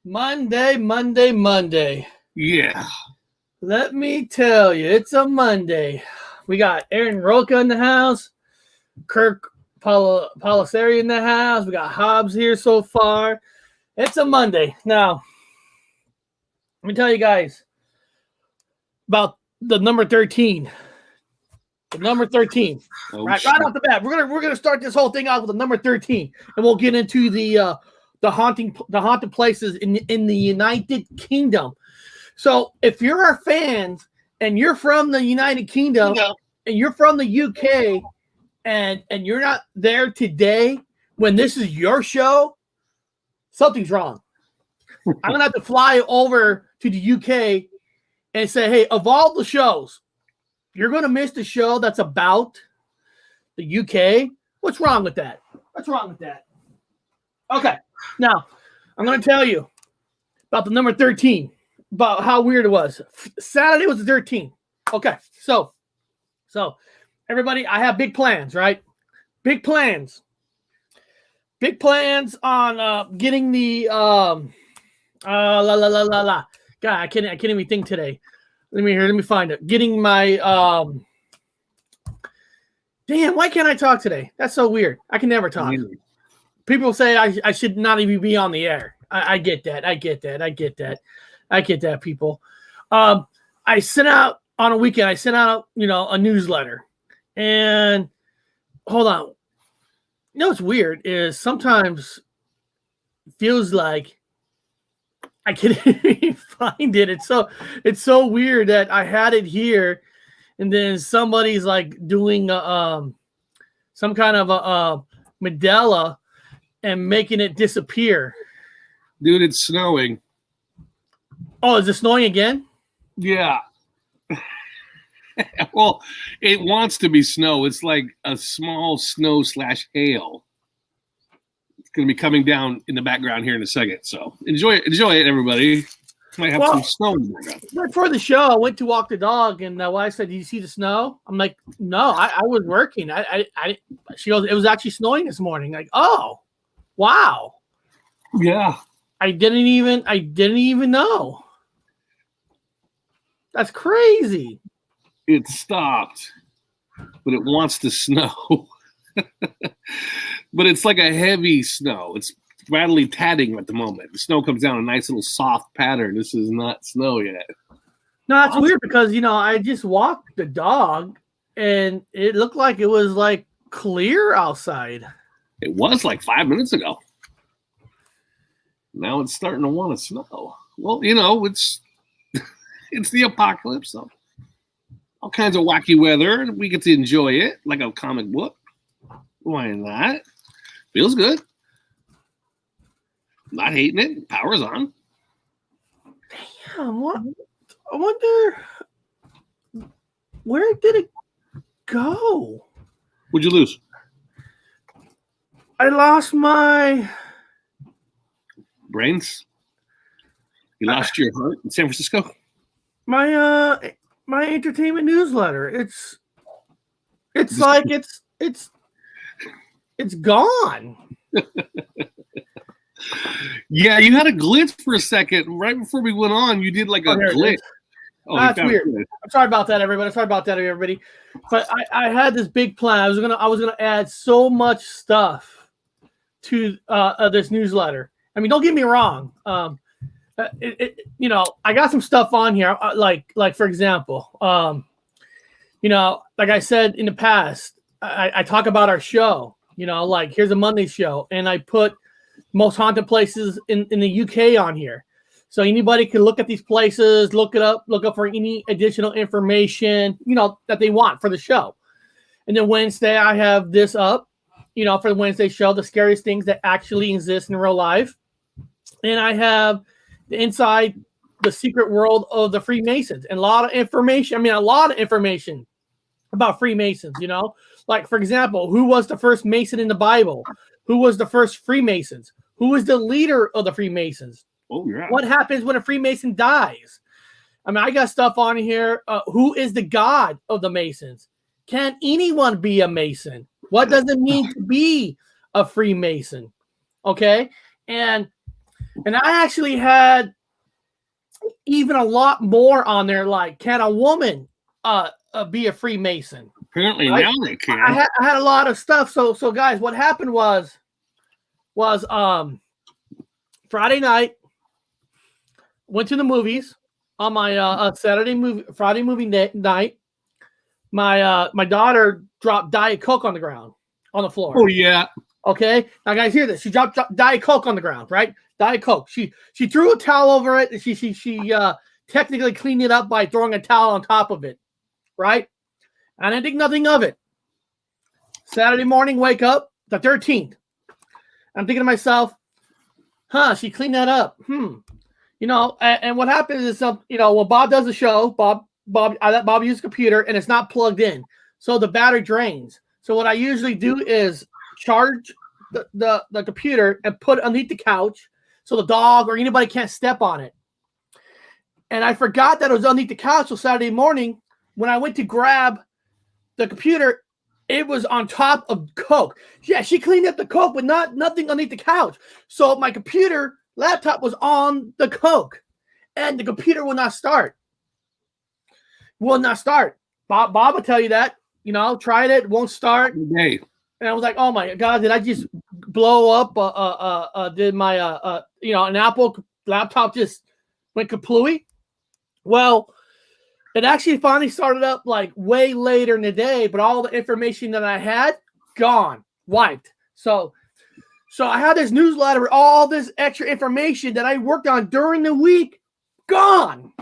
Monday. Yeah. Let me tell you, it's a Monday. We got Aaron Roca in the house, Kirk Palisari in the house. We got Hobbs here so far. It's a Monday. Now, let me tell you guys about the number 13. The number 13. Right off the bat. We're gonna start this whole thing out with the number 13, and we'll get into the haunted places in the United Kingdom. So if you're our fans and you're from the United Kingdom and you're from the UK and you're not there today when this is your show, something's wrong. I'm gonna have to fly over to the UK and say, hey, of all the shows, you're gonna miss the show that's about the UK. What's wrong with that? Okay, now I'm gonna tell you about the number 13, about how weird it was. Saturday was the 13th. Okay, so everybody, I have big plans, right? Big plans on getting the God, I can't even think today. Let me find it. Getting my damn, why can't I talk today? That's so weird. I can never talk. People say I should not even be on the air. I get that. I get that, people. I sent out on a weekend, a newsletter. And hold on. You know what's weird is sometimes it feels like I can't even find it. It's so weird that I had it here, and then somebody's like doing some kind of a Medela and making it disappear. Dude, it's snowing. Oh, is it snowing again? Yeah. Well, it wants to be snow. It's like a small snow / hail. It's going to be coming down in the background here in a second. So enjoy it, everybody. Might have some snow in the background. Before the show, I went to walk the dog, and my wife said, "Did you see the snow?" I'm like, "No, I was working." She goes, "It was actually snowing this morning." Like, oh, wow. Yeah. I didn't even know. That's crazy. It stopped, but it wants to snow. But it's like a heavy snow. It's rattly tatting at the moment. The snow comes down a nice little soft pattern. This is not snow yet. No, that's weird because, I just walked the dog and it looked like it was like clear outside. It was like 5 minutes ago. Now it's starting to want to snow. Well, it's it's the apocalypse, so all kinds of wacky weather. We get to enjoy it like a comic book. Why not? Feels good. Not hating it. Power's on. Damn, I wonder where did it go? What'd you lose? I lost my brains. You lost your heart in San Francisco? My entertainment newsletter. It's like it's gone. Yeah, you had a glitch for a second. Right before we went on, you did like a glitch. Oh, that's weird. I'm sorry about that, everybody. But I had this big plan. I was gonna add so much stuff to this newsletter. I mean, don't get me wrong. I got some stuff on here, like for example, like I said in the past, I talk about our show. Like here's a Monday show, and I put most haunted places in the UK on here, so anybody can look at these places, look up for any additional information that they want for the show. And then Wednesday I have this up, for the Wednesday show, the scariest things that actually exist in real life, and I have inside the secret world of the Freemasons, and a lot of information about Freemasons, like for example, who was the first Mason in the Bible? Who was the first Freemasons? Who was the leader of the Freemasons? Oh, yeah. What happens when a Freemason dies? I mean, I got stuff on here. Who is the god of the Masons? Can anyone be a Mason? What does it mean to be a Freemason? Okay. And And I actually had even a lot more on there, like, can a woman be a Freemason? Apparently Right? now they can. I had a lot of stuff. So guys, what happened was Friday night, went to the movies on my Friday movie night. My daughter dropped Diet Coke on the ground, on the floor. Oh yeah. Okay, now guys, hear this. She dropped Diet Coke on the ground, right? Diet Coke. She threw a towel over it. And she technically cleaned it up by throwing a towel on top of it, right? And I didn't think nothing of it. Saturday morning, wake up, the 13th. I'm thinking to myself, she cleaned that up. You know, and what happens is, you know, when Bob does the show, I let Bob use the computer and it's not plugged in. So the battery drains. So what I usually do is charge the computer and put it underneath the couch so the dog or anybody can't step on it. And I forgot that it was underneath the couch. So Saturday morning, when I went to grab the computer, it was on top of Coke. Yeah, she cleaned up the Coke, but nothing underneath the couch. So my laptop was on the Coke, and the computer will not start. Bob will tell you that. You know, tried it, won't start. Hey. And I was like, oh my God, did I just blow up? Did my an Apple laptop just went kaplooey? Well, it actually finally started up like way later in the day, but all the information that I had, gone, wiped. So I had this newsletter with all this extra information that I worked on during the week, gone.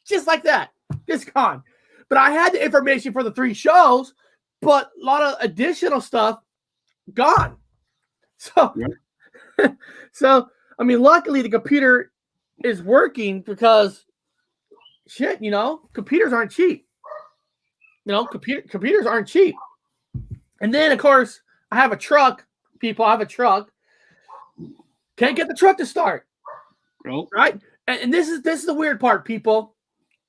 Just like that, just gone. But I had the information for the 3 shows, but a lot of additional stuff gone. So, yeah. So I mean, luckily the computer is working because shit, you know, computers aren't cheap. You know, computers aren't cheap. And then, of course, I have a truck. People, I have a truck. Can't get the truck to start. Nope. Right? And this is the weird part, people.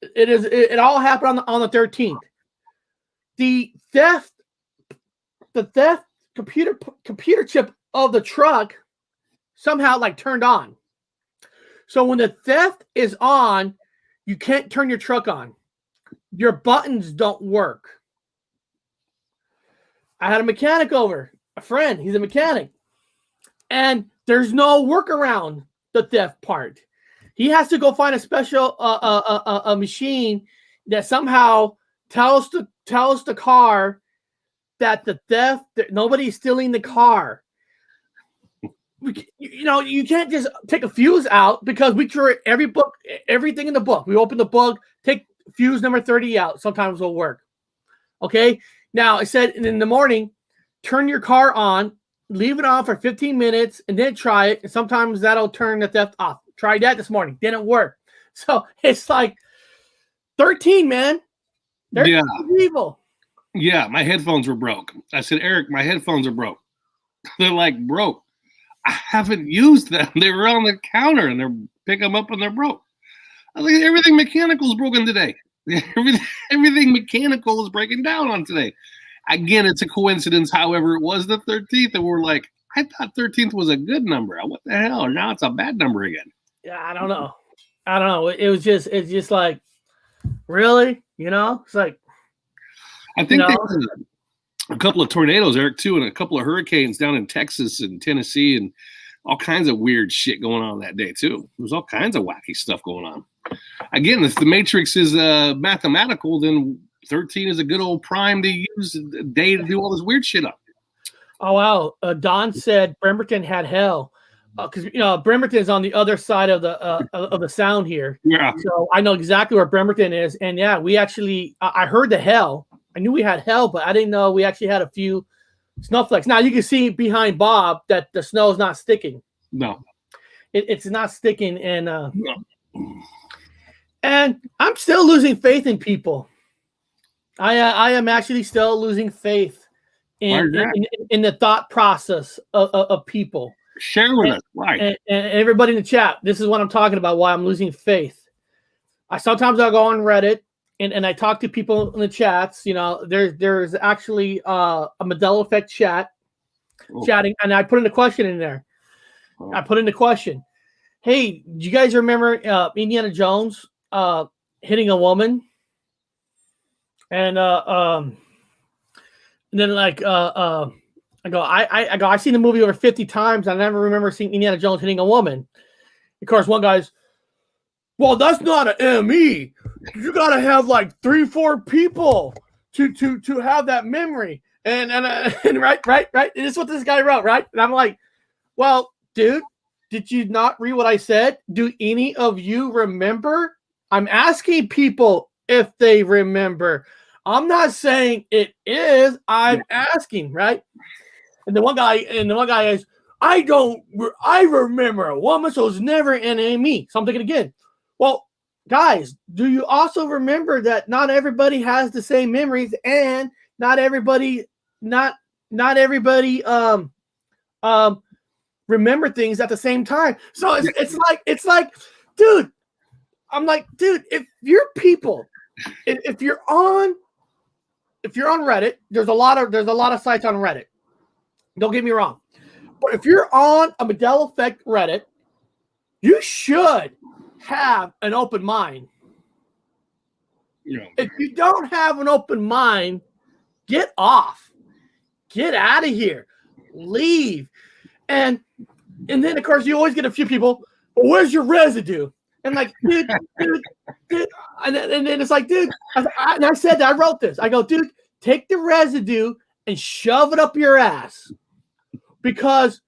It all happened on the 13th. The theft computer chip of the truck somehow like turned on. So when the theft is on, you can't turn your truck on. Your buttons don't work. I had a mechanic over, a friend. He's a mechanic. And there's no workaround the theft part. He has to go find a special a machine that somehow tells the car that that nobody's stealing the car. You know, you can't just take a fuse out because we threw everything in the book. We open the book, take fuse number 30 out. Sometimes it'll work. Okay. Now I said in the morning, turn your car on, leave it on for 15 minutes, and then try it. And sometimes that'll turn the theft off. Tried that this morning, didn't work. So it's like 13, man. They're evil. Yeah, my headphones were broke. I said, Eric, my headphones are broke. They're like broke. I haven't used them. They were on the counter and they're pick them up and they're broke. I was like, everything mechanical is broken today. Everything mechanical is breaking down on today. Again, it's a coincidence. However, it was the 13th, and we're like, I thought 13th was a good number. What the hell? Now it's a bad number again. Yeah, I don't know. It's just like, really? You know? It's like, I think there was a couple of tornadoes, Eric, too, and a couple of hurricanes down in Texas and Tennessee, and all kinds of weird shit going on that day, too. There's all kinds of wacky stuff going on. Again, if the matrix is mathematical, then 13 is a good old prime to use a day to do all this weird shit up. Oh, wow. Don said Bremerton had hell. Because Bremerton is on the other side of the sound here. Yeah. So I know exactly where Bremerton is. And yeah, we actually, I heard the hell. I knew we had hell, but I didn't know we actually had a few snowflakes. Now you can see behind Bob that the snow is not sticking. No. It's not sticking. And and I'm still losing faith in people. I am actually still losing faith in the thought process of people. Share with us. Why? And everybody in the chat, this is what I'm talking about, why I'm losing faith. Sometimes I'll go on Reddit and I talk to people in the chats. You know, there's actually a Mandela effect chatting, and I put in a question in there. I put in the question. Hey, do you guys remember Indiana Jones hitting a woman? And then like I've seen the movie over 50 times. I never remember seeing Indiana Jones hitting a woman. Of course, one guy's, well, that's not an ME. You gotta have like 3-4 people to have that memory. And right. And this is what this guy wrote, right? And I'm like, well, dude, did you not read what I said? Do any of you remember? I'm asking people if they remember. I'm not saying it is. I'm asking, right? And the one guy is, I remember a woman, so it's never an me. So I'm thinking again. Well, guys, do you also remember that not everybody has the same memories, and not everybody remember things at the same time? So it's like, dude, I'm like, dude, if you're people, if you're on Reddit, there's a lot of sites on Reddit. Don't get me wrong. But if you're on a Mandela Effect Reddit, you should have an open mind. Yeah. If you don't have an open mind, get off. Get out of here. Leave. And then, of course, you always get a few people, well, where's your residue? And like, dude. And then it's like, dude, I said that, I wrote this. I go, dude, take the residue and shove it up your ass. Because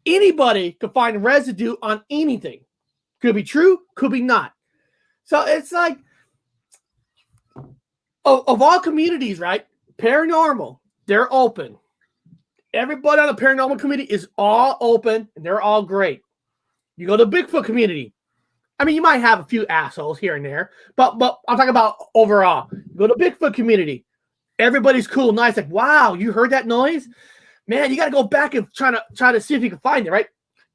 anybody could find residue on anything. Could be true, could be not. So it's like, of all communities, right? Paranormal, they're open. Everybody on the paranormal community is all open, and they're all great. You go to the Bigfoot community. I mean, you might have a few assholes here and there, but I'm talking about overall. You go to the Bigfoot community. Everybody's cool, nice. Like, wow, you heard that noise? Man, you got to go back and try to see if you can find it, right?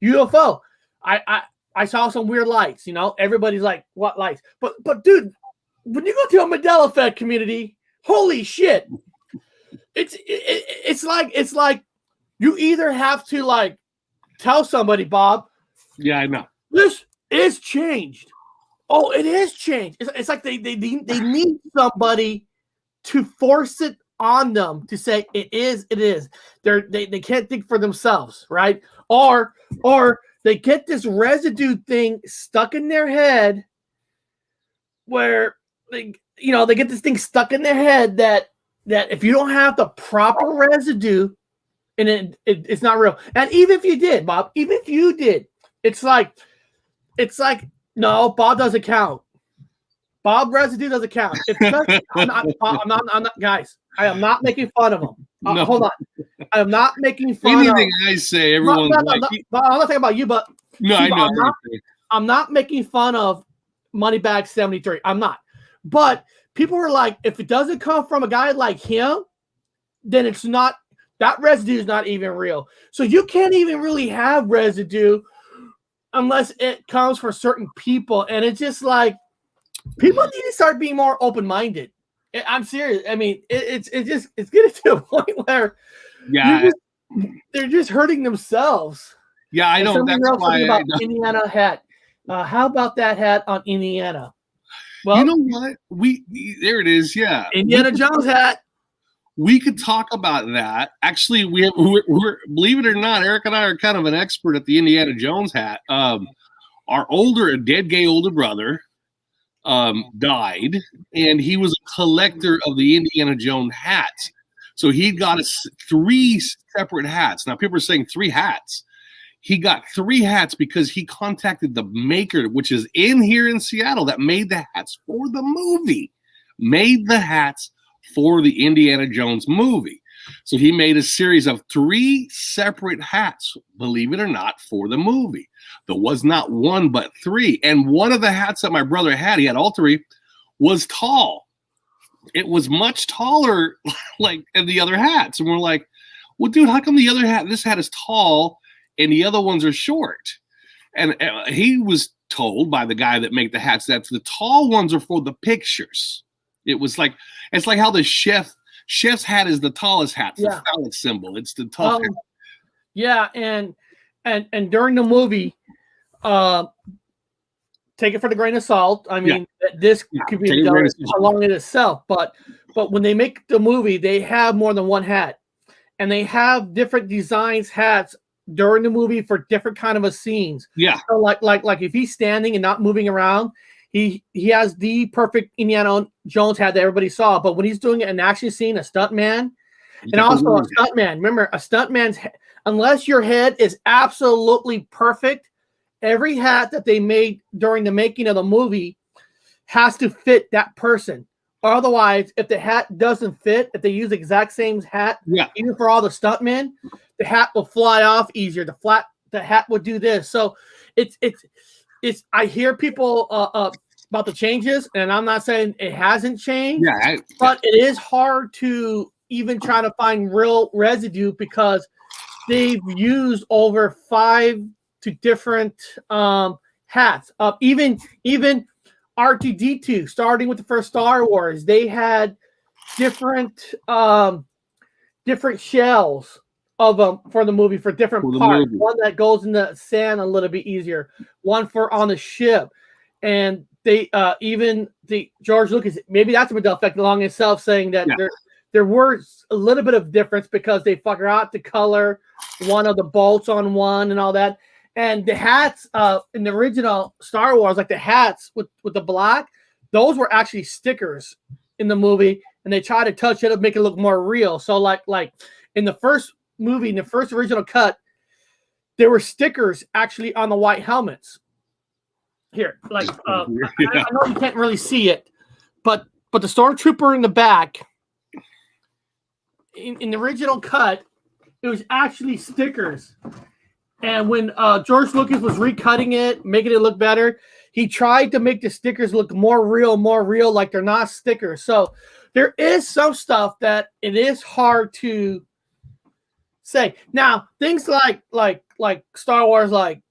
UFO. I saw some weird lights, you know. Everybody's like, what lights? But dude, when you go to a Mandela Effect community, holy shit. It's like you either have to like tell somebody, Bob. Yeah, I know. This is changed. Oh, it is changed. It's like they need somebody to force it on them to say it is. They can't think for themselves, right? Or they get this residue thing stuck in their head where they get this thing stuck in their head that if you don't have the proper residue, and it's not real. And even if you did, Bob, it's like no, Bob doesn't count. Bob residue doesn't count. I'm not, guys. I am not making fun of him. No. Hold on. I am not making fun of anything I say. Everyone's I'm not talking about you, but no, I know. I'm not making fun of Moneybag 73. I'm not. But people were like, if it doesn't come from a guy like him, then it's not. That residue is not even real. So you can't even really have residue unless it comes from certain people, and it's just like. People need to start being more open-minded. I'm serious. I mean, it's getting to a point where they're just hurting themselves. Yeah, I know. That's why about Indiana hat. How about that hat on Indiana? Well, you know what? There it is. Yeah, Indiana Jones hat. We could talk about that. Actually, we're believe it or not, Eric and I are kind of an expert at the Indiana Jones hat. Our dead gay older brother. Died, and he was a collector of the Indiana Jones hats. So he got us 3 separate hats. Now people are saying 3 hats. He got 3 hats because he contacted the maker, which is in here in Seattle, that made the hats for the movie. Made the hats for the Indiana Jones movie. So he made a series of 3 separate hats, believe it or not, for the movie. There was not 1, but 3. And one of the hats that my brother had, he had all 3, was tall. It was much taller like than the other hats. And we're like, well, dude, how come this hat is tall and the other ones are short? And he was told by the guy that made the hats that the tall ones are for the pictures. It's like how the chef's hat is the tallest hat, the phallic symbol. It's the tallest. Yeah, and during the movie, take it for the grain of salt. I mean, this could be done along in itself, but when they make the movie, they have more than one hat, and they have different designs hats during the movie for different kind of a scenes. Yeah. So like if he's standing and not moving around, he has the perfect Indiana Jones hat that everybody saw. But when he's doing an action scene, a stunt man, and also a stunt man. Remember, a stunt man's unless your head is absolutely perfect, every hat that they made during the making of the movie has to fit that person. Otherwise, if the hat doesn't fit, if they use the exact same hat, even for all the stuntmen, the hat will fly off easier. The hat would do this. So it's. I hear people about the changes, and I'm not saying it hasn't changed. But it is hard to even try to find real residue because they've used over 5 to different hats. Even R2-D2, starting with the first Star Wars, they had different shells of them for the movie for different parts. One that goes in the sand a little bit easier, one for on the ship, and they even the George Lucas, maybe that's a Mandela effect along itself, saying that there were a little bit of difference because they forgot to color one of the bolts on one and all that. And the hats in the original Star Wars, like the hats with the black, those were actually stickers in the movie, and they tried to touch it up, make it look more real. So like in the first movie, in the first original cut, there were stickers actually on the white helmets. Here, I know you can't really see it, but the stormtrooper in the back, in the original cut, it was actually stickers. And when George Lucas was recutting it, making it look better, he tried to make the stickers look more real, like they're not stickers. So there is some stuff that it is hard to say. Now, things like Star Wars, like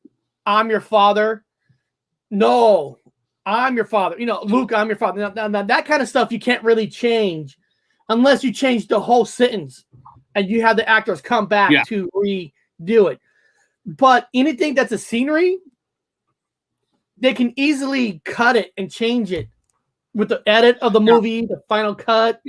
I'm your father. No, I'm your father. Luke, I'm your father. Now, that kind of stuff you can't really change unless you change the whole sentence and you have the actors come back to redo it. But anything that's a scenery, they can easily cut it and change it with the edit of the movie, the final cut.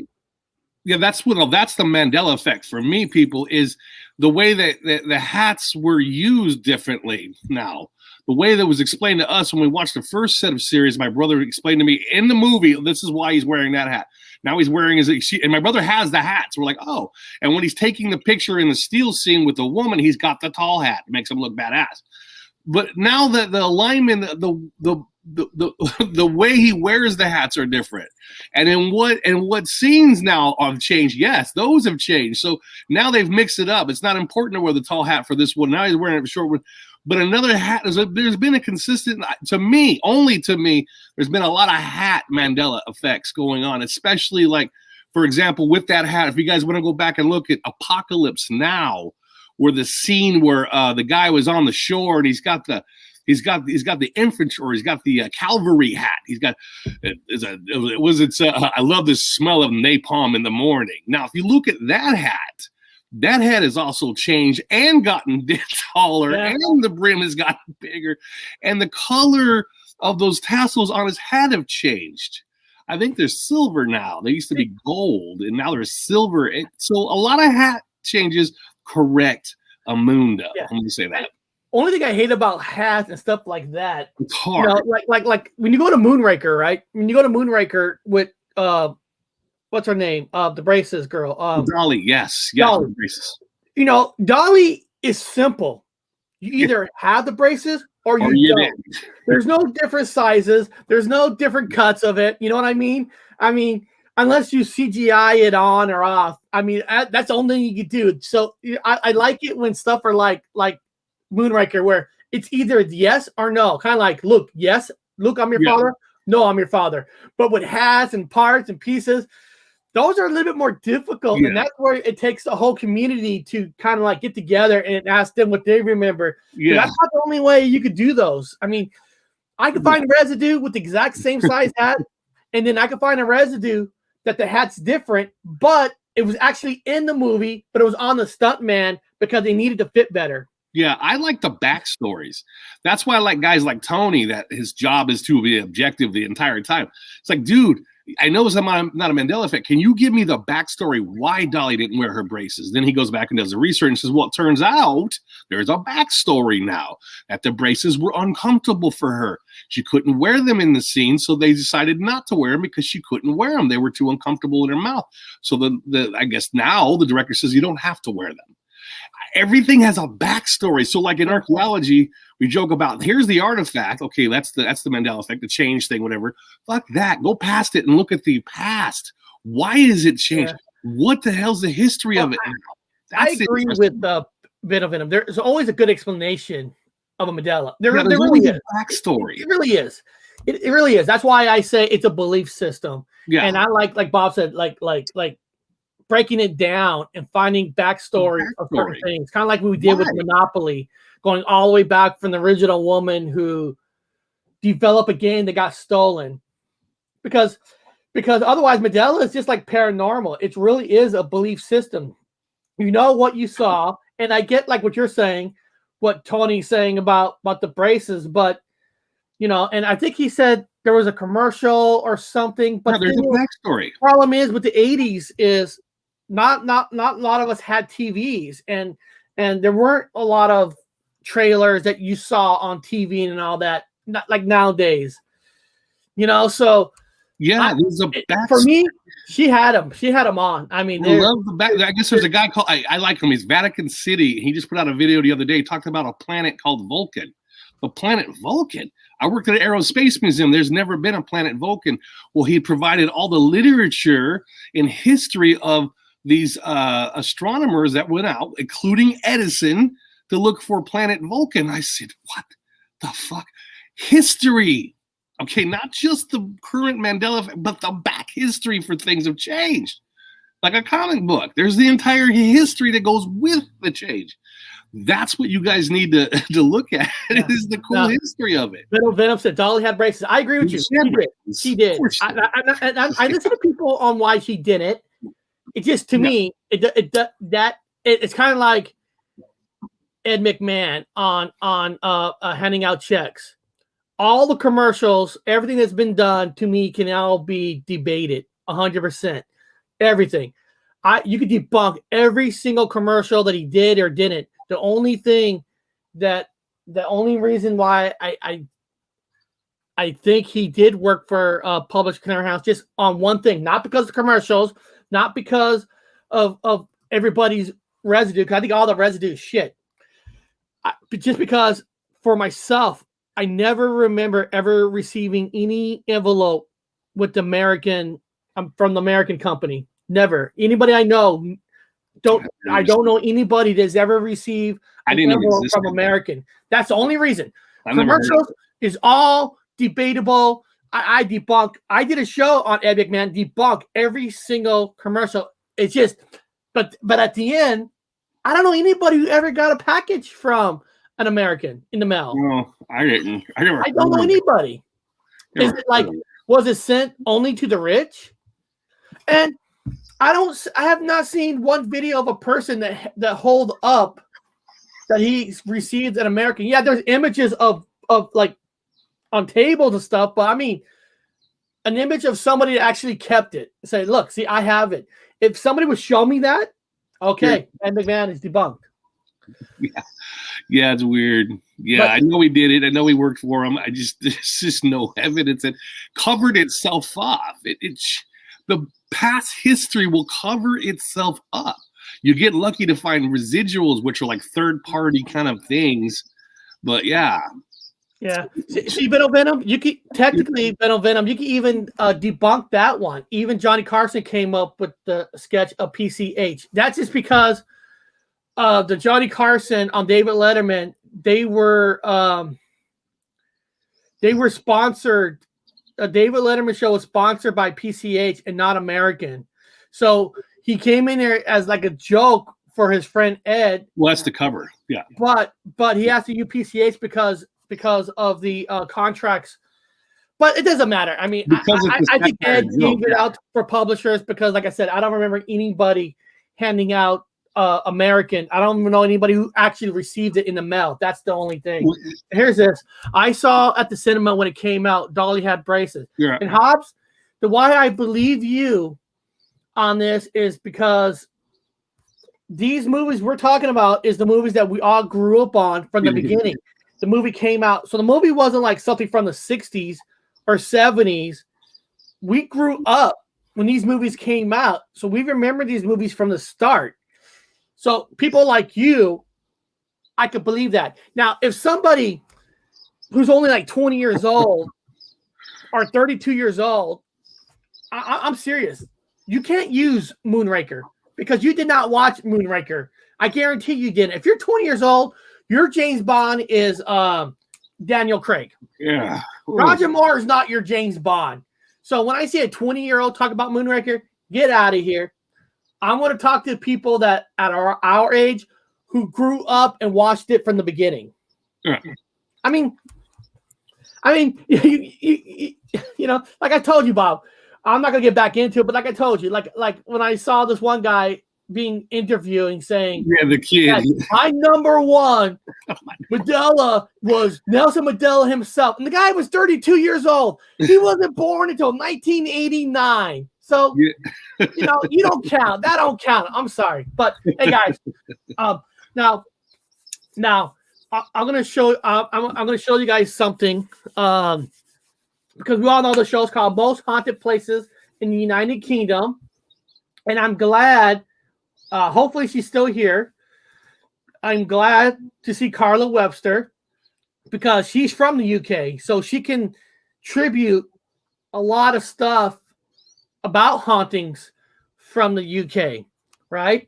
Yeah, that's the Mandela effect for me, people, is the way that the hats were used differently now. The way that was explained to us when we watched the first set of series, my brother explained to me in the movie, this is why he's wearing that hat. Now he's wearing and my brother has the hats. We're like, oh. And when he's taking the picture in the steel scene with the woman, he's got the tall hat. It makes him look badass. But now that the alignment, the way he wears the hats are different. And what scenes now have changed? Yes, those have changed. So now they've mixed it up. It's not important to wear the tall hat for this one. Now he's wearing a short one. But another hat, there's been a consistent, only to me, there's been a lot of hat Mandela effects going on, especially like, for example, with that hat, if you guys want to go back and look at Apocalypse Now, where the scene where the guy was on the shore and he's got the infantry, or he's got the cavalry hat. He's got I love the smell of napalm in the morning. Now, if you look at that hat has also changed and gotten taller, and the brim has gotten bigger, and the color of those tassels on his hat have changed. I think they're silver now. They used to be gold, and now they're silver. So a lot of hat changes. Correct, Amunda. I'm going to say that. Only thing I hate about hats and stuff like that, it's hard. Like when you go to Moonraker, right? When you go to Moonraker with what's her name? The braces girl. Dolly, yes. Dolly. The braces. Dolly is simple. You either have the braces or you don't. There's no different sizes. There's no different cuts of it. You know what I mean? Unless you CGI it on or off. That's the only thing you can do. So I like it when stuff are like Moonraker, where it's either yes or no. Kind of like, Luke, yes, Luke, I'm your father. No, I'm your father. But with hats and parts and pieces, those are a little bit more difficult, and that's where it takes the whole community to kind of like get together and ask them what they remember. That's not the only way you could do those. I could find residue with the exact same size hat, and then I could find a residue that the hat's different, but it was actually in the movie, but it was on the stunt man because they needed to fit better. Yeah, I like the backstories. That's why I like guys like Tony, that his job is to be objective the entire time. It's like, dude, I know I'm not a Mandela effect. Can you give me the backstory why Dolly didn't wear her braces? Then he goes back and does the research and says, well, it turns out there's a backstory now, that the braces were uncomfortable for her. She couldn't wear them in the scene, so they decided not to wear them because she couldn't wear them. They were too uncomfortable in her mouth. So I guess now the director says you don't have to wear them. Everything has a backstory. So like in archaeology, we joke about, here's the artifact. Okay, that's the Mandela effect, the change thing, whatever. Fuck that. Go past it and look at the past. Why is it changed? Yeah. What the hell's the history of it now? I agree with Bit of Venom. There's always a good explanation of a Mandela. There really is. Backstory. It really is. It really is. That's why I say it's a belief system. Yeah. And I like Bob said, like breaking it down and finding backstory of certain things, kind of like we did with Monopoly, going all the way back from the original woman who developed a game that got stolen. Because otherwise Mandela is just like paranormal. It really is a belief system. You know what you saw, and I get like what you're saying, what Tony's saying about the braces, but you know, and I think he said there was a commercial or something. But there's a backstory. Problem is with the 80s is not a lot of us had TVs, and there weren't a lot of trailers that you saw on TV and all that, not like nowadays, you know. So yeah, there's a for me, she had them on. I mean, I love the back. I guess there's a guy called I like him. He's Vatican City. He just put out a video the other day talking about a planet called Vulcan. The planet Vulcan. I worked at an aerospace museum. There's never been a planet Vulcan. Well, he provided all the literature and history of these astronomers that went out, including Edison, to look for planet Vulcan. I said, what the fuck? History. Okay, not just the current Mandela effect, but the back history for things have changed. Like a comic book. There's the entire history that goes with the change. That's what you guys need to look at. Yeah. Is the cool history of it. Venom said Dolly had braces. I agree with you. She did. I listen to people on why she did it. It just, to me, it's kind of like Ed McMahon on handing out checks. All the commercials, everything that's been done to me can now be debated 100%. Everything. You could debunk every single commercial that he did or didn't. The only reason why I think he did work for Publishing House just on one thing, not because of commercials, not because of everybody's residue, because I think all the residue is shit. But just because for myself, I never remember ever receiving any envelope with the American from the American company. Never. Anybody I know I don't know anybody that's ever received an envelope from American. That's the only reason. Commercials is all debatable. I debunk. I did a show on Ed McMahon, debunk every single commercial. It's just, but at the end, I don't know anybody who ever got a package from an American in the mail. No, I didn't. I don't know anybody. Is it like, was it sent only to the rich? And I have not seen one video of a person that hold up that he received an American. Yeah, there's images of like on tables and stuff, but I mean, an image of somebody that actually kept it. Say, look, see, I have it. If somebody would show me that, okay, and McMahon is debunked. Yeah, it's weird. Yeah, but I know he did it. I know he worked for him. There's just no evidence. It covered itself off. The past history will cover itself up. You get lucky to find residuals, which are like third-party kind of things. But yeah. Yeah. See, Venom, you can technically Venom, you can even debunk that one. Even Johnny Carson came up with the sketch of PCH. That's just because the Johnny Carson on David Letterman, they were sponsored. A David Letterman show was sponsored by PCH and not American. So he came in there as like a joke for his friend Ed. Well, that's the cover. Yeah. But he has to use PCH because of the contracts. But it doesn't matter. I mean, I think Ed gave it out for publishers because, like I said, I don't remember anybody handing out American. I don't even know anybody who actually received it in the mail. That's the only thing. Here's this. I saw at the cinema when it came out, Dolly had braces. Yeah. And Hobbs, the why I believe you on this is because these movies we're talking about is the movies that we all grew up on from the beginning. The movie came out. So the movie wasn't like something from the 60s or 70s. We grew up when these movies came out. So we remember these movies from the start. So people like you, I could believe that. Now, if somebody who's only like 20 years old or 32 years old, I'm serious. You can't use Moonraker because you did not watch Moonraker. I guarantee you didn't. If you're 20 years old, your James Bond is Daniel Craig. Yeah. Roger Moore is not your James Bond. So when I see a 20-year-old talk about Moonraker, get out of here. I want to talk to people that at our age who grew up and watched it from the beginning. Yeah. I mean, you know, like I told you, Bob, I'm not gonna get back into it, but like I told you, like when I saw this one guy being interviewing saying, yeah, the kid, my number one Mandela was Nelson Mandela himself, and the guy was 32 years old. He wasn't born until 1989. So, you know, you don't count. That don't count. I'm sorry. But hey, guys, now I'm gonna show I'm gonna show you guys something because we all know the show's called Most Haunted Places in the United Kingdom, and I'm glad. Hopefully, she's still here. I'm glad to see Carla Webster because she's from the UK, so she can tribute a lot of stuff about hauntings from the UK, right?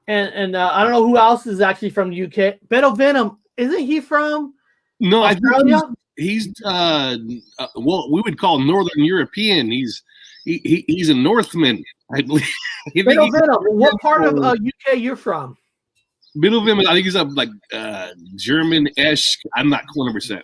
And I don't know who else is actually from the UK. Beto Venom, isn't he from Australia? I think he's well, we would call Northern European. He's a Northman, I believe. Beto Venom, what part of UK you're from? Beto Venom, I think he's up like German-esque. I'm not 100%.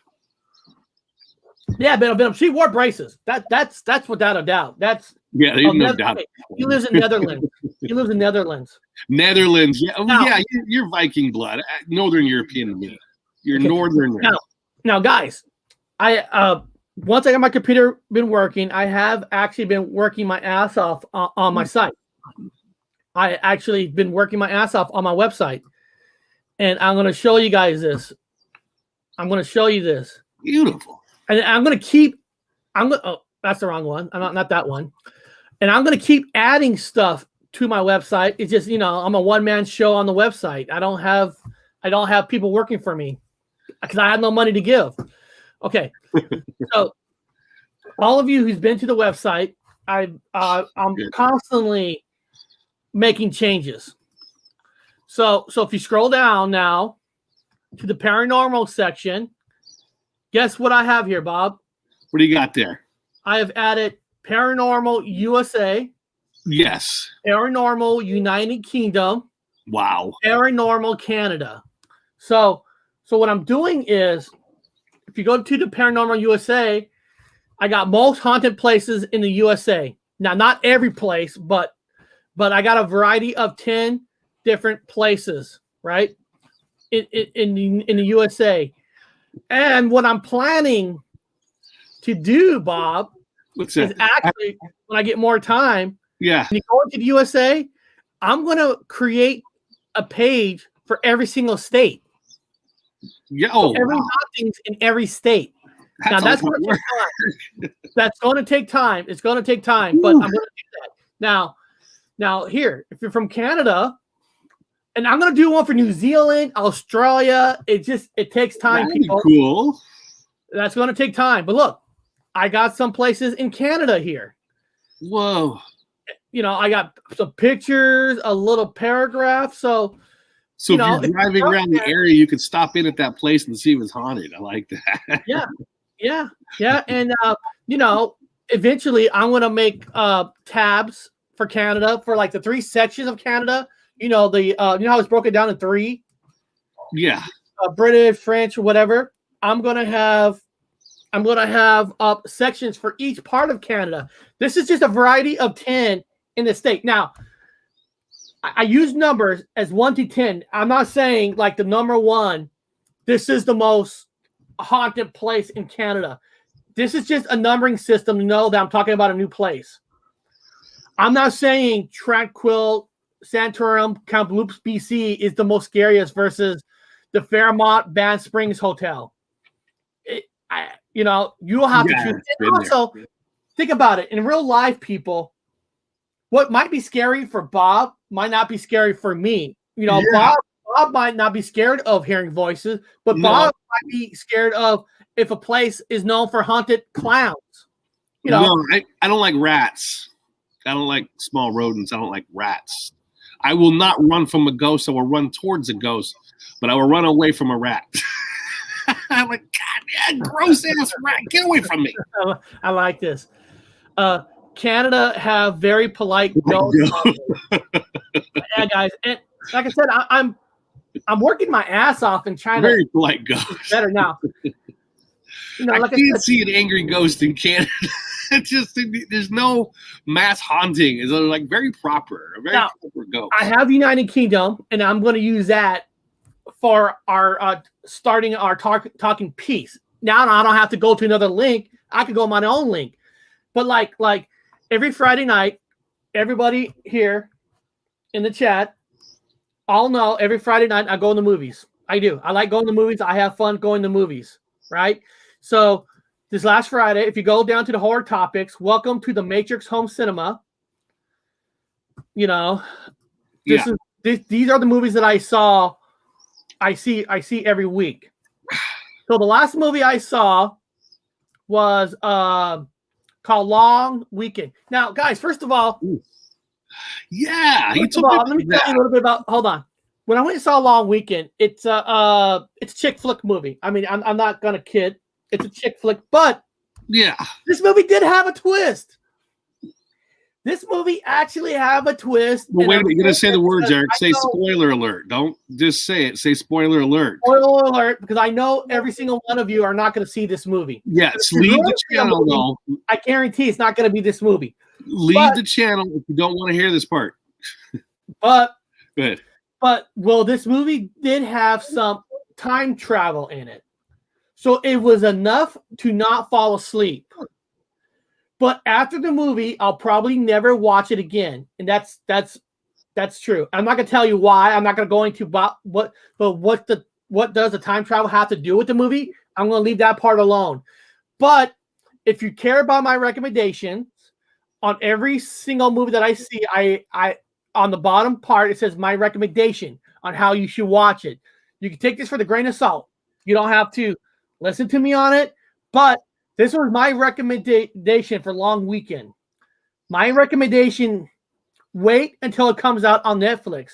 Yeah, Beto Venom. She wore braces. That's without a doubt. That's there's no doubt. He lives in Netherlands. He lives in Netherlands. Netherlands. Yeah, now, you're Viking blood. Northern European to me. You're Northern. Now, guys, I once I got my computer been working, I have actually been working my ass off on my site. I actually been working my ass off on my website, and I'm going to show you guys this. I'm going to show you this. Beautiful. And I'm going to keep. Oh, that's the wrong one. I'm not that one. And I'm going to keep adding stuff to my website. It's just, you know, I'm a one-man show on the website. I don't have people working for me because I have no money to give. Okay. So all of you who's been to the website, I'm constantly making changes. So if you scroll down now to the paranormal section, guess what I have here, Bob? What do you got there? I have added Paranormal USA. Yes. Paranormal United Kingdom. Wow. Paranormal Canada. So what I'm doing is, if you go to the Paranormal USA, I got most haunted places in the USA. Now, not every place, but I got a variety of 10 different places, right? In the USA. And what I'm planning to do, Bob, is actually when I get more time, when you go into the USA, I'm going to create a page for every single state. Yeah, so every hauntings in every state. That's going to take time. That's going to take time. It's going to take time, but I'm going to do that. Now here, if you're from Canada, and I'm going to do one for New Zealand, Australia. It takes time. That'd people. Be cool. That's going to take time. But look, I got some places in Canada here. Whoa. You know, I got some pictures, a little paragraph. So if you're driving around the area, you could stop in at that place and see if it's haunted. I like that. Yeah. And, you know, eventually I'm going to make tabs for Canada for like the 3 sections of Canada. You know, you know how it's broken down in 3? Yeah. British, French, or whatever. I'm going to have sections for each part of Canada. This is just a variety of 10 in the state. Now, I use numbers as 1 to 10. I'm not saying like the number 1, this is the most haunted place in Canada. This is just a numbering system to know that I'm talking about a new place. I'm not saying Tranquil, Santorum, Kamloops, BC is the most scariest versus the Fairmont Banff Springs Hotel. You'll have to choose. And also, think about it. In real life, people, what might be scary for Bob might not be scary for me. Bob might not be scared of hearing voices, but Bob might be scared of if a place is known for haunted clowns. No, I don't like rats. I don't like small rodents. I don't like rats. I will not run from a ghost. I will run towards a ghost, but I will run away from a rat. I'm like, God, gross ass rat, get away from me. I like this. Canada have very polite ghosts. Yeah, guys, and like I said, I'm working my ass off and trying very polite ghost. Better now. I can't see an angry ghost in Canada. It's just there's no mass haunting. It's like very proper, proper ghost. I have United Kingdom, and I'm going to use that for our starting our talking piece. Now I don't have to go to another link. I could go on my own link. But like every Friday night, everybody here in the chat all know every Friday night I go in the movies. I do. I like going to the movies. I have fun going to movies, right? So this last Friday, if you go down to the horror topics, welcome to the Matrix Home Cinema. These are the movies that I see every week. So the last movie I saw was called Long Weekend. Now, guys, first of all, let me tell you a little bit about. Hold on. When I went and saw Long Weekend, it's a chick flick movie. I mean, I'm not gonna kid. It's a chick flick, but this movie did have a twist. This movie actually have a twist. Well, wait a minute. You're going to say the words, Eric. Say spoiler alert. Don't just say it. Say spoiler alert. Spoiler alert, because I know every single one of you are not going to see this movie. Yes, leave the channel, though. I guarantee it's not going to be this movie. Leave the channel if you don't want to hear this part. But go ahead. This movie did have some time travel in it. So it was enough to not fall asleep. But after the movie, I'll probably never watch it again. And that's true. I'm not going to tell you why. I'm not going to go into what does the time travel have to do with the movie? I'm going to leave that part alone. But if you care about my recommendations, on every single movie that I see, I on the bottom part, it says my recommendation on how you should watch it. You can take this for the grain of salt. You don't have to listen to me on it, but this was my recommendation for Long Weekend. My recommendation, wait until it comes out on Netflix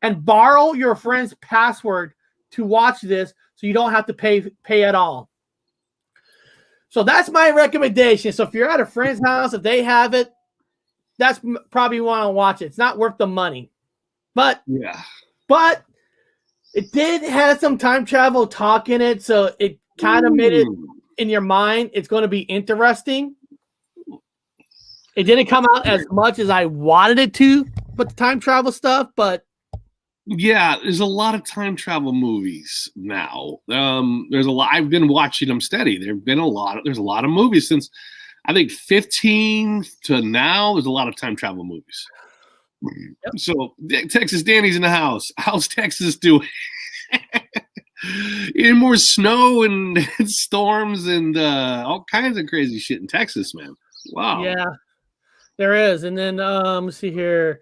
and borrow your friend's password to watch this so you don't have to pay at all. So that's my recommendation. So if you're at a friend's house, if they have it, that's probably want to watch it. It's not worth the money. But it did have some time travel talk in it, so it kind of made it in your mind. It's going to be interesting. It didn't come out as much as I wanted it to, but the time travel stuff. But there's a lot of time travel movies now. There's a lot. I've been watching them steady. There's a lot of movies since I think 15 to now. There's a lot of time travel movies. Yep. So Texas Danny's in the house. How's Texas doing? Any more snow and storms and all kinds of crazy shit in Texas, man. Wow. Yeah, there is. And then let's see here.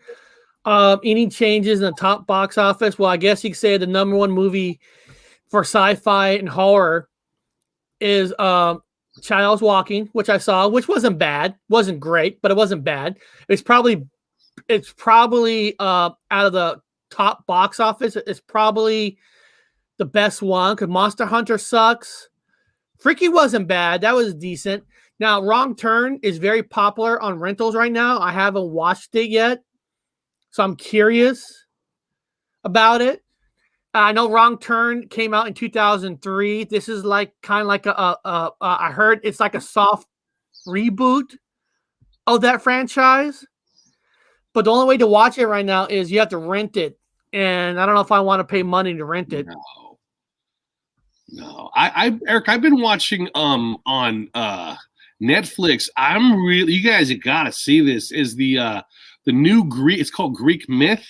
Any changes in the top box office? Well, I guess you could say the number one movie for sci-fi and horror is Child's Walking, which I saw, which wasn't bad. Wasn't great, but it wasn't bad. It's probably out of the top box office, it's probably the best one because Monster Hunter sucks. Freaky wasn't bad. That was decent. Now, Wrong Turn is very popular on rentals right now. I haven't watched it yet, so I'm curious about it. I know Wrong Turn came out in 2003. This is like kind of like I heard it's like a soft reboot of that franchise. But the only way to watch it right now is you have to rent it. And I don't know if I want to pay money to rent it. No. Eric, I've been watching on Netflix. You guys have got to see this. Is the new Greek? It's called Greek Myth,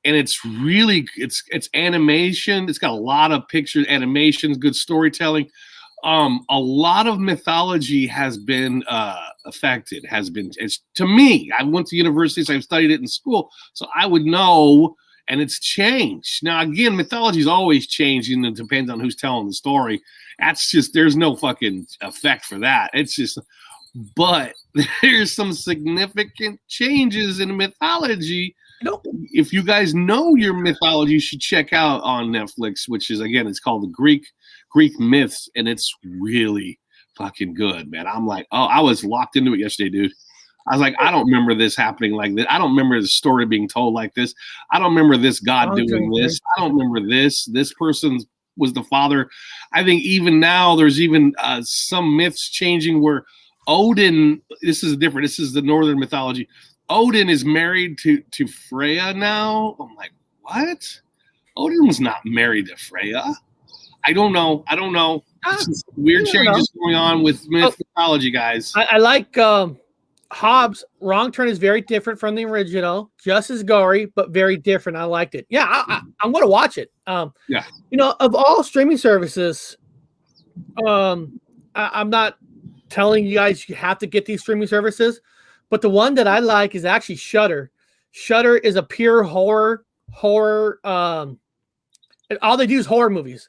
and it's animation. It's got a lot of pictures, animations, good storytelling. A lot of mythology has been affected. To me. I went to university, so I've studied it in school, so I would know. And it's changed. Now, again, mythology is always changing. It depends on who's telling the story. There's no fucking effect for that. But there's some significant changes in mythology. If you guys know your mythology, you should check out on Netflix, which is, again, it's called the Greek Myths, and it's really fucking good, man. I'm like, I was locked into it yesterday, dude. I was like, I don't remember this happening like this. I don't remember the story being told like this. I don't remember this God doing this. I don't remember this. This person was the father. I think even now there's even some myths changing where Odin, this is the northern mythology. Odin is married to Freya now. I'm like, what? Odin was not married to Freya. I don't know. Weird changes going on with mythology, guys. I like Hobbs' Wrong Turn is very different from the original, just as gory, but very different. I liked it. Yeah, I'm going to watch it. Yeah. Of all streaming services, I'm not telling you guys you have to get these streaming services, but the one that I like is actually Shudder. Shudder is a pure horror. All they do is horror movies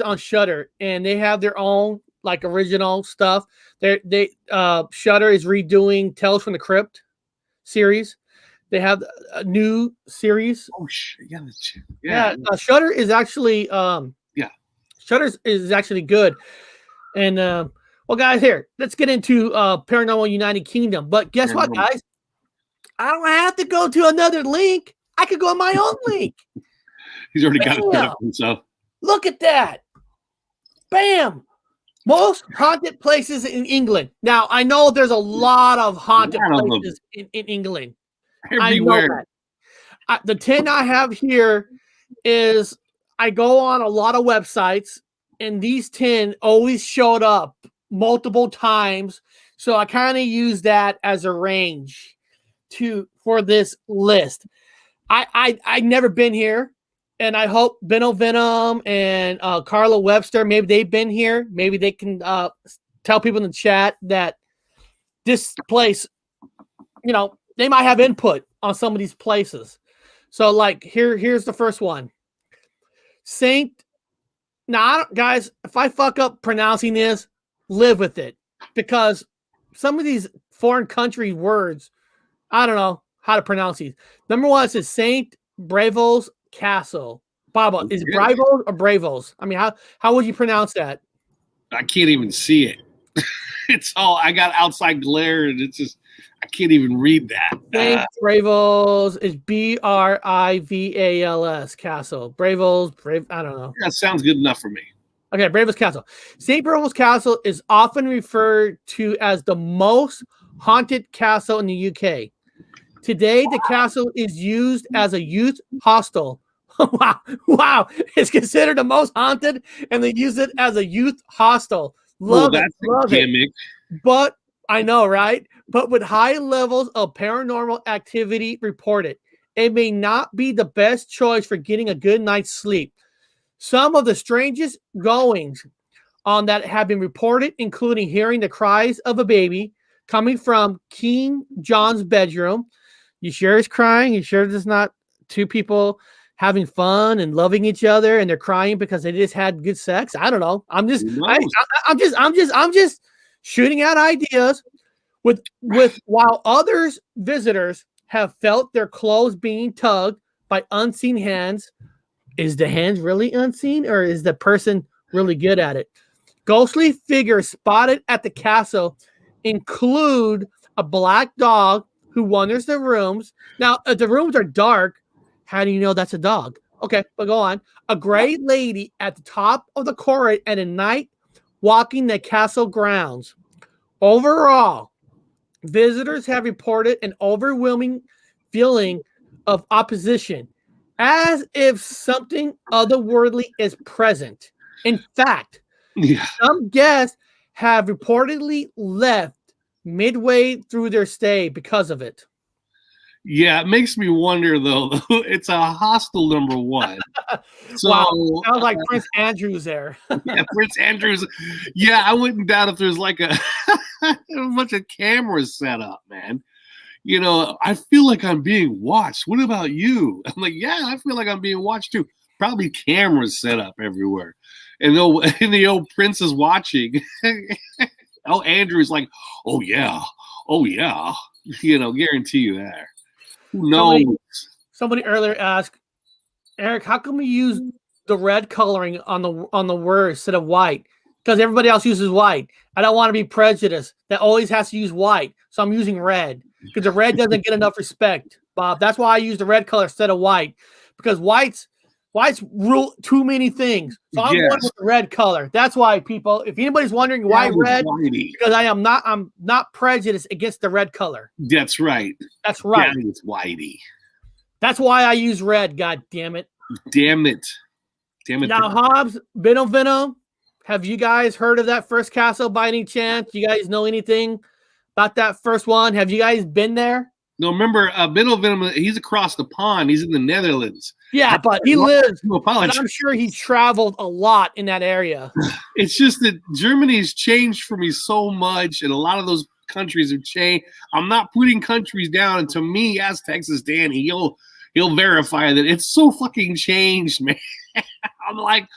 on Shudder, and they have their own like original stuff. Shudder is redoing Tales from the Crypt series. They have a new series. Oh shit! Yeah. Shudder is actually Shudder is actually good. And well, guys, here let's get into Paranormal United Kingdom. But guess what, guys? I don't have to go to another link. I could go on my own link. He's already got it set up himself. Look at that! Bam! Most haunted places in England. Now, I know there's a lot of haunted places in England. Everywhere. I know that. The 10 I have here is I go on a lot of websites, and these 10 always showed up multiple times. So I kind of use that as a range for this list. I've never been here. And I hope Benno Venom and Carla Webster, maybe they've been here. Maybe they can tell people in the chat that this place, they might have input on some of these places. So, like, here's the first one. Now, guys, if I fuck up pronouncing this, live with it. Because some of these foreign country words, I don't know how to pronounce these. Number one, it says St. Briavals Castle. Baba, is it Briavals or Briavals? I mean, how would you pronounce that? I can't even see it. It's all I got outside glare, and it's just I can't even read that. Briavals is Brivals Castle. Briavals, I don't know. That sounds good enough for me. Okay, Briavals Castle. St. Briavals Castle is often referred to as the most haunted castle in the UK. Today, the castle is used as a youth hostel. Wow. It's considered the most haunted, and they use it as a youth hostel. Love it. But I know, right? But with high levels of paranormal activity reported, it may not be the best choice for getting a good night's sleep. Some of the strangest goings on that have been reported, including hearing the cries of a baby coming from King John's bedroom. You sure he's crying? You sure there's not two people having fun and loving each other and they're crying because they just had good sex? I don't know. I'm just shooting out ideas with while others visitors have felt their clothes being tugged by unseen hands. Is the hands really unseen, or is the person really good at it? Ghostly figures spotted at the castle include a black dog who wanders the rooms. Now, if the rooms are dark, how do you know that's a dog? Okay, but go on. A gray lady at the top of the corridor at night walking the castle grounds. Overall, Visitors have reported an overwhelming feeling of opposition, as if something otherworldly is present. In fact, some guests have reportedly left midway through their stay because of it. Yeah, it makes me wonder though. It's a hostel, number one. So, wow, sounds like Prince Andrew's there. Yeah, Prince Andrew's. Yeah, I wouldn't doubt if there's like a bunch of cameras set up, man. You know, I feel like I'm being watched. What about you? I'm like, yeah, I feel like I'm being watched too. Probably cameras set up everywhere, and the old Prince is watching. Oh, Andrew's like, oh yeah. You know, guarantee you that. Who knows? Somebody earlier asked, Eric, how come we use the red coloring on the word instead of white? Because everybody else uses white. I don't want to be prejudiced. That always has to use white, so I'm using red because the red doesn't get enough respect, Bob. That's why I use the red color instead of white, because whites rule too many things. So I'm going with the red color. That's why, people. If anybody's wondering why red, because I'm not prejudiced against the red color. That's right. That's right. It's whitey. That's why I use red. God damn it. Damn it. Now, Hobbs, Venom. Have you guys heard of that first castle by any chance? You guys know anything about that first one? Have you guys been there? No, remember, Venom, he's across the pond. He's in the Netherlands. Yeah, but he lives. But I'm sure he's traveled a lot in that area. It's just that Germany's changed for me so much, and a lot of those countries have changed. I'm not putting countries down, and to me, as Texas Danny, he'll verify that it's so fucking changed, man. I'm like,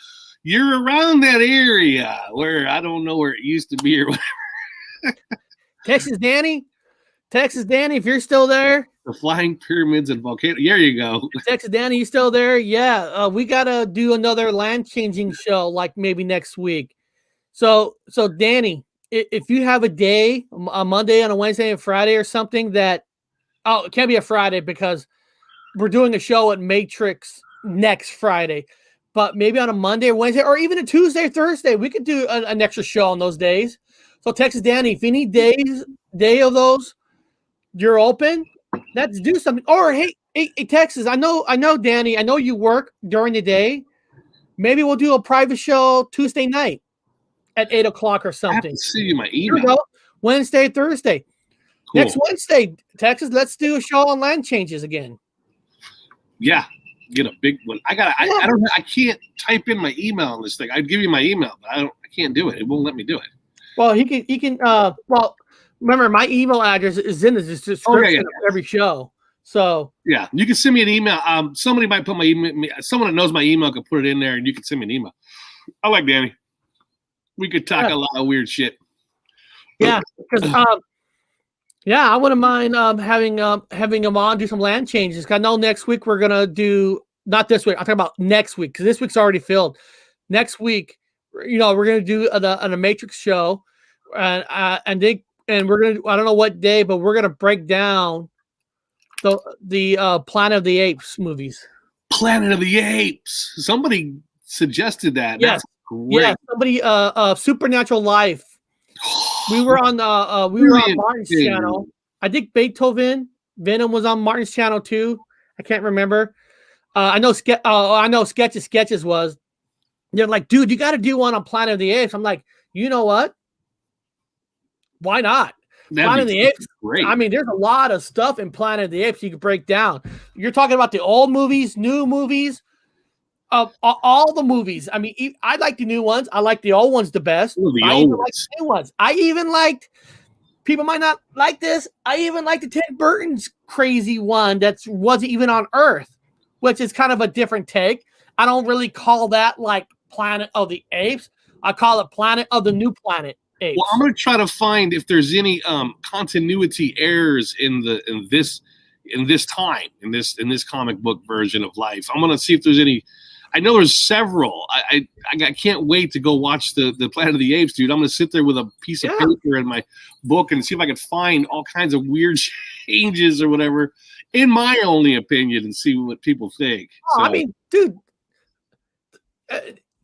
you're around that area where I don't know where it used to be or whatever. Texas Danny, if you're still there. The flying pyramids and volcano. There you go. Texas Danny, you still there? Yeah. We got to do another land changing show like maybe next week. So Danny, if you have a day, a Monday, on a Wednesday and Friday or something it can't be a Friday because we're doing a show at Matrix next Friday. But maybe on a Monday or Wednesday or even a Tuesday or Thursday, we could do an extra show on those days. So Texas Danny, if any day of those you're open, let's do something. Or hey, Texas, I know Danny, I know you work during the day. Maybe we'll do a private show Tuesday night at 8:00 or something. I have to see you my email. Here we go. Wednesday, Thursday. Cool. Next Wednesday, Texas, let's do a show on land changes again. Yeah. Get a big one. I can't type in my email on this thing. I'd give you my email, but I can't do it. It won't let me do it. Well, he can remember my email address is in the description of every show. So yeah, you can send me an email. Somebody might put my email, someone that knows my email could put it in there and you can send me an email. I like Danny. We could talk a lot of weird shit. Yeah, because I wouldn't mind having him on, do some land changes. I know next week we're gonna do, not this week. I'm talking about next week because this week's already filled. Next week, we're gonna do a Matrix show, and we're gonna, I don't know what day, but we're gonna break down the Planet of the Apes movies. Planet of the Apes. Somebody suggested that. Yes. That's great. Yeah. Somebody. Supernatural Life. We were on Martin's channel. I think Venom was on Martin's channel too. I can't remember. I know Sketches was. They're like, dude, you got to do one on Planet of the Apes. I'm like, you know what? Why not? Planet of the Apes. Great. I mean, there's a lot of stuff in Planet of the Apes you can break down. You're talking about the old movies, new movies, all the movies. I mean, I like the new ones. I like the old ones the best. Ooh, the old ones. Like the new ones. I even liked. People might not like this. I even like the Tim Burton's crazy one that wasn't even on Earth, which is kind of a different take. I don't really call that like Planet of the Apes. I call it Planet of the New Planet Apes. Well, I'm going to try to find if there's any continuity errors in this comic book version of life. I'm going to see if there's any. I know there's several. I can't wait to go watch the Planet of the Apes, dude. I'm going to sit there with a piece of paper in my book and see if I can find all kinds of weird changes or whatever, in my only opinion, and see what people think. Oh, so, I mean, dude,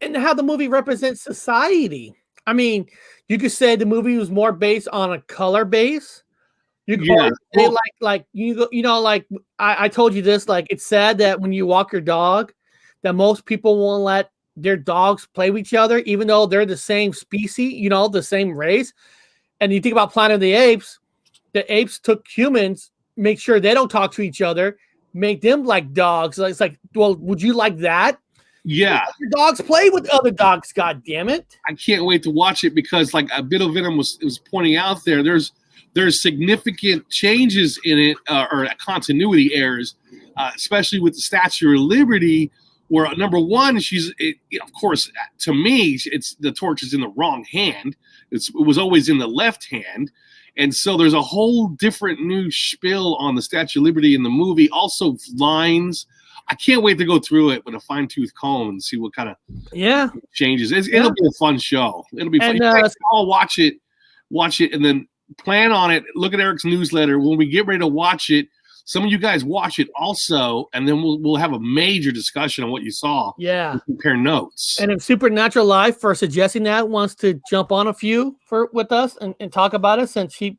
and how the movie represents society. I mean, you could say the movie was more based on a color base, You can Yeah. always say Well- like you go, like I told you this, like it's sad that when you walk your dog, that most people won't let their dogs play with each other, even though they're the same species, the same race. And you think about Planet of the apes took humans, make sure they don't talk to each other, make them like dogs. It's like, well, would you like that? Yeah. Let your dogs play with other dogs, god damn it. I can't wait to watch it because, like a bit of Venom was pointing out there's significant changes in it or continuity errors, especially with the Statue of Liberty, where number one, of course, to me, it's the torch is in the wrong hand. It was always in the left hand. And so there's a whole different new spiel on the Statue of Liberty in the movie. Also lines. I can't wait to go through it with a fine-tooth comb and see what kind of changes. It'll be a fun show. It'll be fun. You guys all watch it, and then plan on it. Look at Eric's newsletter. When we get ready to watch it, some of you guys watch it also, and then we'll have a major discussion on what you saw. Yeah. And compare notes. And if Supernatural Life, for suggesting that, wants to jump on a few with us and talk about it, since he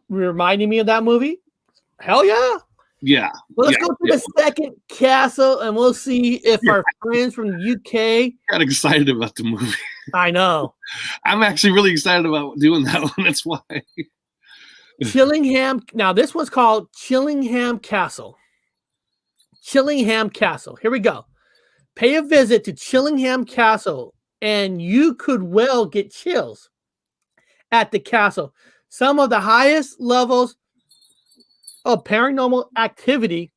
reminded me of that movie, hell yeah. Yeah. Well, let's go to the second castle, and we'll see if our friends from the UK. Got excited about the movie. I know. I'm actually really excited about doing that one. That's why. Chillingham. Now, this one's called Chillingham Castle. Chillingham Castle. Here we go. Pay a visit to Chillingham Castle, and you could well get chills at the castle. Some of the highest levels of paranormal activity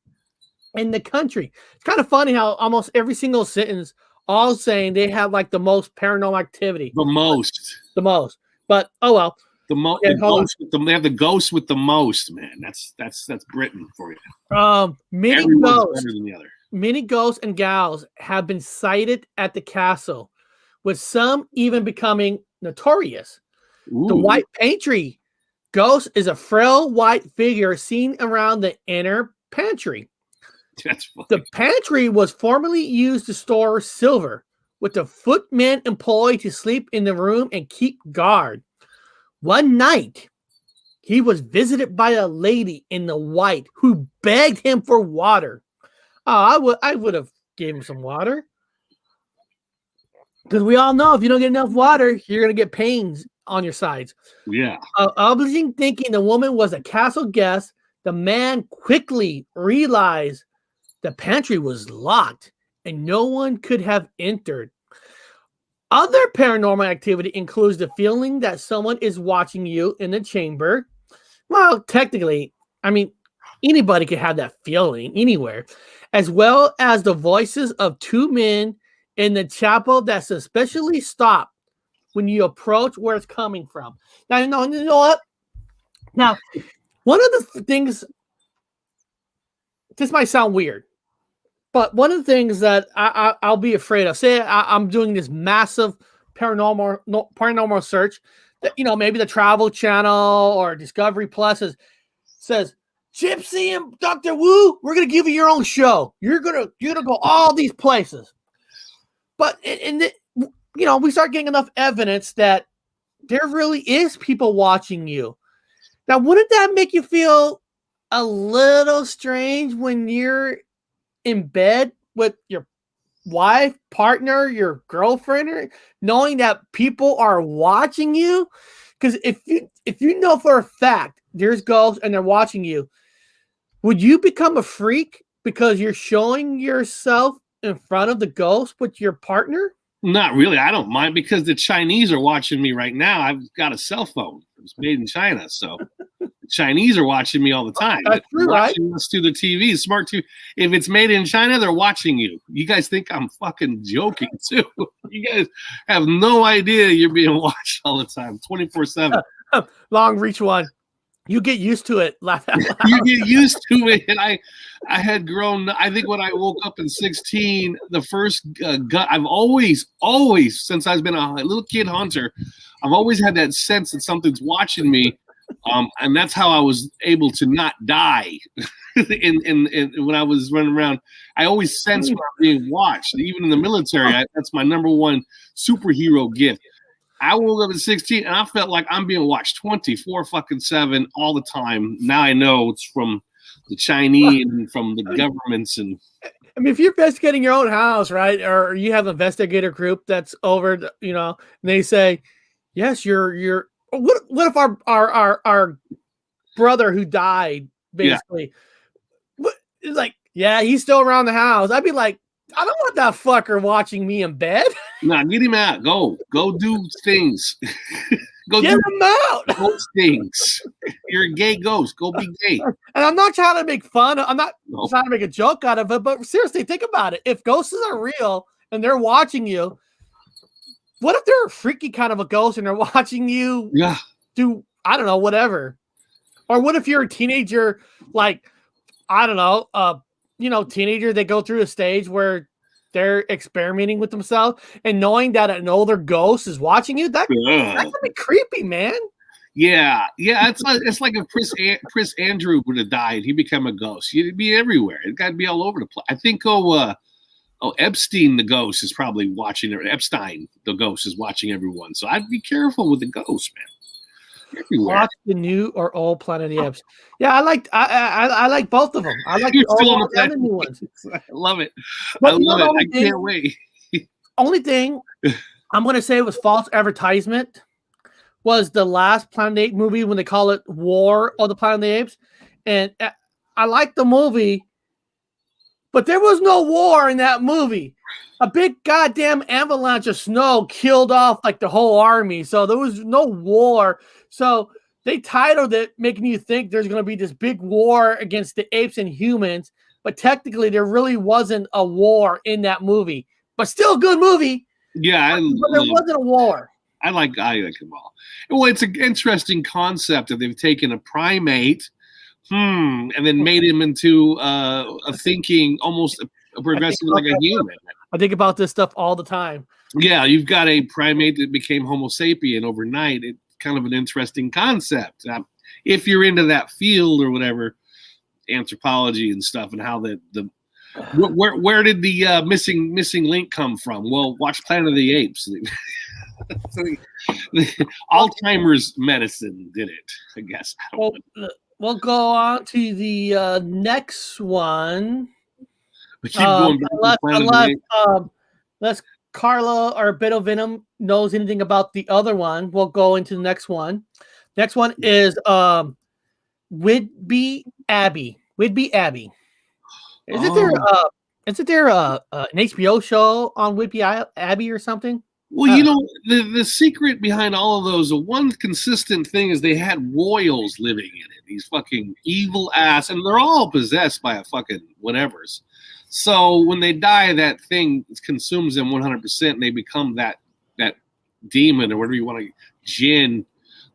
in the country. It's kind of funny how almost every single sentence all saying they have like the most paranormal activity. The most. But oh well. They have the ghost with the most, man. That's Britain for you. Many ghosts and gals have been sighted at the castle, with some even becoming notorious. Ooh. The White Pantry ghost is a frail white figure seen around the inner pantry. That's funny. The pantry was formerly used to store silver, with the footman employed to sleep in the room and keep guard. One night, he was visited by a lady in the white who begged him for water. Oh, I would have gave him some water. Because we all know if you don't get enough water, you're going to get pains on your sides. Yeah. Obviously thinking the woman was a castle guest, the man quickly realized the pantry was locked and no one could have entered. Other paranormal activity includes the feeling that someone is watching you in the chamber. Well, technically, I mean, anybody could have that feeling anywhere, as well as the voices of two men in the chapel that suspiciously stop when you approach where it's coming from. Now, you know what? Now, one of the things, this might sound weird, but one of the things that I'll be afraid of, say I'm doing this massive paranormal search that, maybe the Travel Channel or Discovery Plus says, Gypsy and Dr. Wu, we're going to give you your own show. You're going to go all these places. But we start getting enough evidence that there really is people watching you. Now, wouldn't that make you feel a little strange when you're in bed with your wife, partner, your girlfriend, knowing that people are watching you? Because if you know for a fact there's ghosts and they're watching you, would you become a freak because you're showing yourself in front of the ghost with your partner? Not really. I don't mind because the Chinese are watching me right now. I've got a cell phone. It's made in China, so the Chinese are watching me all the time. That's true, right? Us through the TV, smart TV. If it's made in China, they're watching you. You guys think I'm fucking joking too? You guys have no idea you're being watched all the time, 24/7. Long reach one. You get used to it. You get used to it. And I had grown, I think when I woke up in 16, the first gut, I've always, since I've been a little kid hunter, I've always had that sense that something's watching me. And that's how I was able to not die in when I was running around. I always sensed when I'm being watched, even in the military. That's my number one superhero gift. I woke up at 16 and I felt like I'm being watched 24/7 all the time. Now I know it's from the Chinese and from the governments. And I mean, if you're investigating your own house, right, or you have an investigator group that's over, and they say, yes, you're. What if our brother who died, basically, it's like, yeah, he's still around the house. I'd be like, I don't want that fucker watching me in bed. Nah, get him out. Go do things. Get him out. Ghost things. You're a gay ghost. Go be gay. And I'm not trying to make fun. I'm not trying to make a joke out of it. But seriously, think about it. If ghosts are real and they're watching you, what if they're a freaky kind of a ghost and they're watching you do, I don't know, whatever? Or what if you're a teenager, like, I don't know, teenager, they go through a stage where they're experimenting with themselves and knowing that an older ghost is watching you, that can be creepy, man. Yeah. It's like if Prince Andrew would have died, he became a ghost. He'd be everywhere. It got to be all over the place. I think Epstein the ghost is probably watching. Epstein the ghost is watching everyone. So I'd be careful with the ghost, man. Everywhere. Watch the new or old Planet of the Apes. Yeah, I like both of them. I like the old and the new ones. I love it. But I love it. I can't wait. Only thing I'm going to say was false advertisement was the last Planet of the Apes movie when they call it War of the Planet of the Apes. And I like the movie, but there was no war in that movie. A big goddamn avalanche of snow killed off like the whole army. So there was no war. So they titled it making you think there's going to be this big war against the apes and humans. But technically there really wasn't a war in that movie. But still a good movie. Yeah. But there wasn't a war. I like them all. Well, it's an interesting concept that they've taken a primate and then made him into a thinking, almost a progressive like a human. I think about this stuff all the time. Yeah, you've got a primate that became Homo sapien overnight. It's kind of an interesting concept. If you're into that field or whatever, anthropology and stuff, and how where did the missing link come from? Well, watch Planet of the Apes. Alzheimer's medicine did it, I guess. We'll go on to the next one. But keep going back unless Carla or Bit of Venom knows anything about the other one, we'll go into the next one. Next one is Whitby Abbey. Whitby Abbey. Isn't there an HBO show on Whitby Abbey or something? Well, the secret behind all of those, the one consistent thing is they had royals living in it. These fucking evil ass, and they're all possessed by a fucking whatever's. So when they die, that thing consumes them 100%, and they become that demon or whatever you want to, jinn.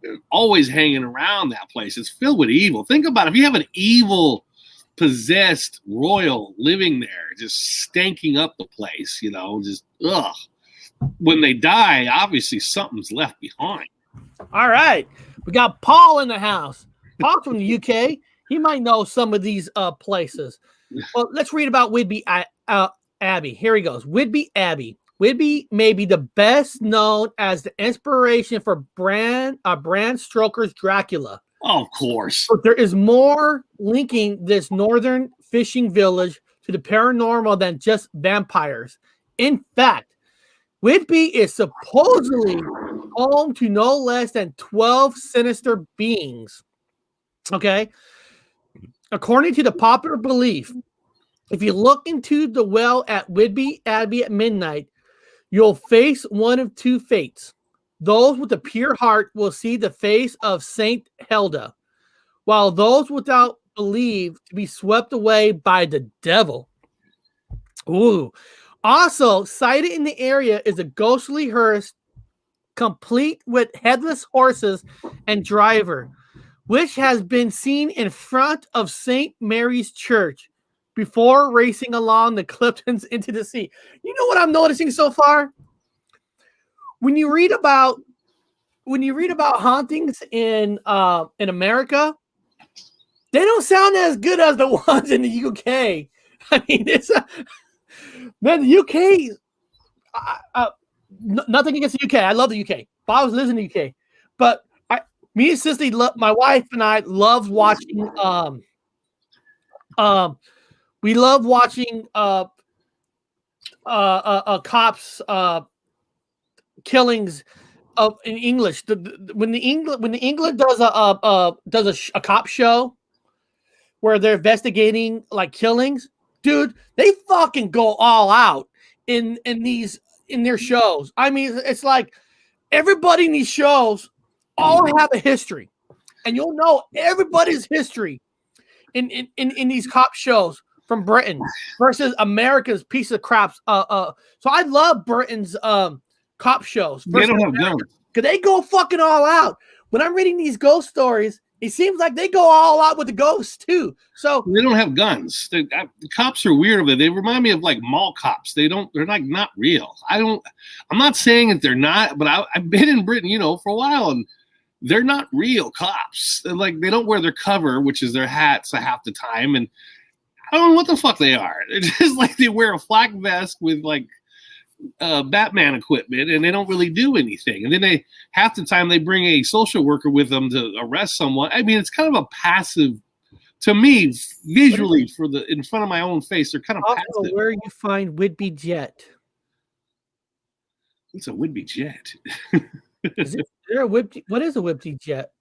They're always hanging around that place. It's filled with evil. Think about it. If you have an evil, possessed royal living there, just stanking up the place, just ugh. When they die, obviously something's left behind. All right. We got Paul in the house. Paul's from the UK. He might know some of these places. Well, let's read about Whitby Abbey. Here he goes. Whitby Abbey. Whitby may be the best known as the inspiration for Bram Stoker's Dracula. Oh, of course. But there is more linking this northern fishing village to the paranormal than just vampires. In fact, Whitby is supposedly home to no less than 12 sinister beings. Okay? According to the popular belief, if you look into the well at Whitby Abbey at midnight, you'll face one of two fates. Those with a pure heart will see the face of Saint Helda, while those without believe to be swept away by the devil. Ooh. Also, sighted in the area is a ghostly hearse complete with headless horses and driver, which has been seen in front of St. Mary's Church before racing along the Cliftons into the sea. You know what I'm noticing so far? When you read about hauntings in America, they don't sound as good as the ones in the UK. I mean, the UK, nothing against the UK. I love the UK. Bob lives in the UK, but me and Sissy, my wife and I love watching. We love watching cops killings in English. When England does a cop show where they're investigating like killings, dude, they fucking go all out in their shows. I mean, it's like everybody in these shows all have a history, and you'll know everybody's history in these cop shows from Britain versus America's piece of crap. So I love Britain's cop shows. They don't have guns because they go fucking all out. When I'm reading these ghost stories, it seems like they go all out with the ghosts too. So they don't have guns. The cops are weird of it. They remind me of like mall cops. They're like not real. I'm not saying that they're not, but I've been in Britain, for a while, and they're not real cops. They don't wear their cover, which is their hats half the time, and I don't know what the fuck they are. They're just like they wear a flak vest with like Batman equipment, and they don't really do anything. And then half the time they bring a social worker with them to arrest someone. I mean, it's kind of a passive, to me, visually in front of my own face. They're kind of also passive. Where you find Whitby Jet? What's a Whitby Jet? Is there a Whitby? What is a Whitby Jet?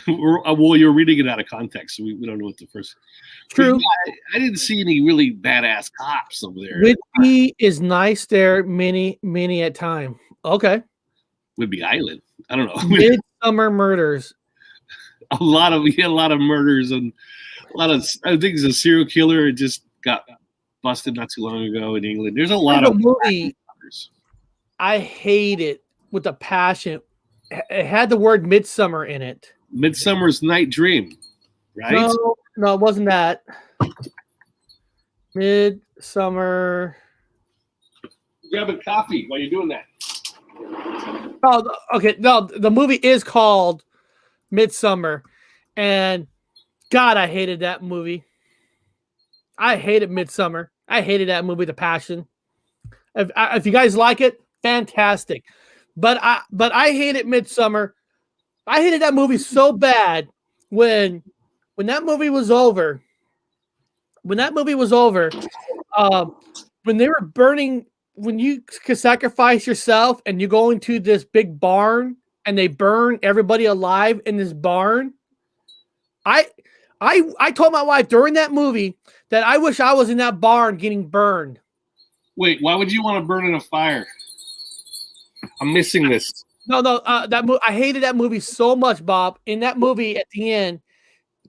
Well, you're reading it out of context, so we don't know what the first. True. I didn't see any really badass cops over there. Whitby is nice there many a time. Okay. Whitby Island. I don't know. Midsummer Murders. a lot of murders and a lot of. I think he's a serial killer. It just got busted not too long ago in England. There's a lot of movie. I hate it with a passion. It had the word midsummer in it. Midsummer's Night Dream, right? No, it wasn't that. Midsummer. Grabbing coffee while you're doing that. Oh, okay. No, the movie is called Midsummer, and God, I hated that movie. I hated Midsummer. I hated that movie, The Passion. If you guys like it, fantastic. But I hated Midsummer. I hated that movie so bad when that movie was over. When they were burning, when you could sacrifice yourself and you go into this big barn and they burn everybody alive in this barn. I told my wife during that movie that I wish I was in that barn getting burned. Wait, why would you want to burn in a fire? I'm missing this. No, I hated that movie so much, Bob. In that movie, at the end,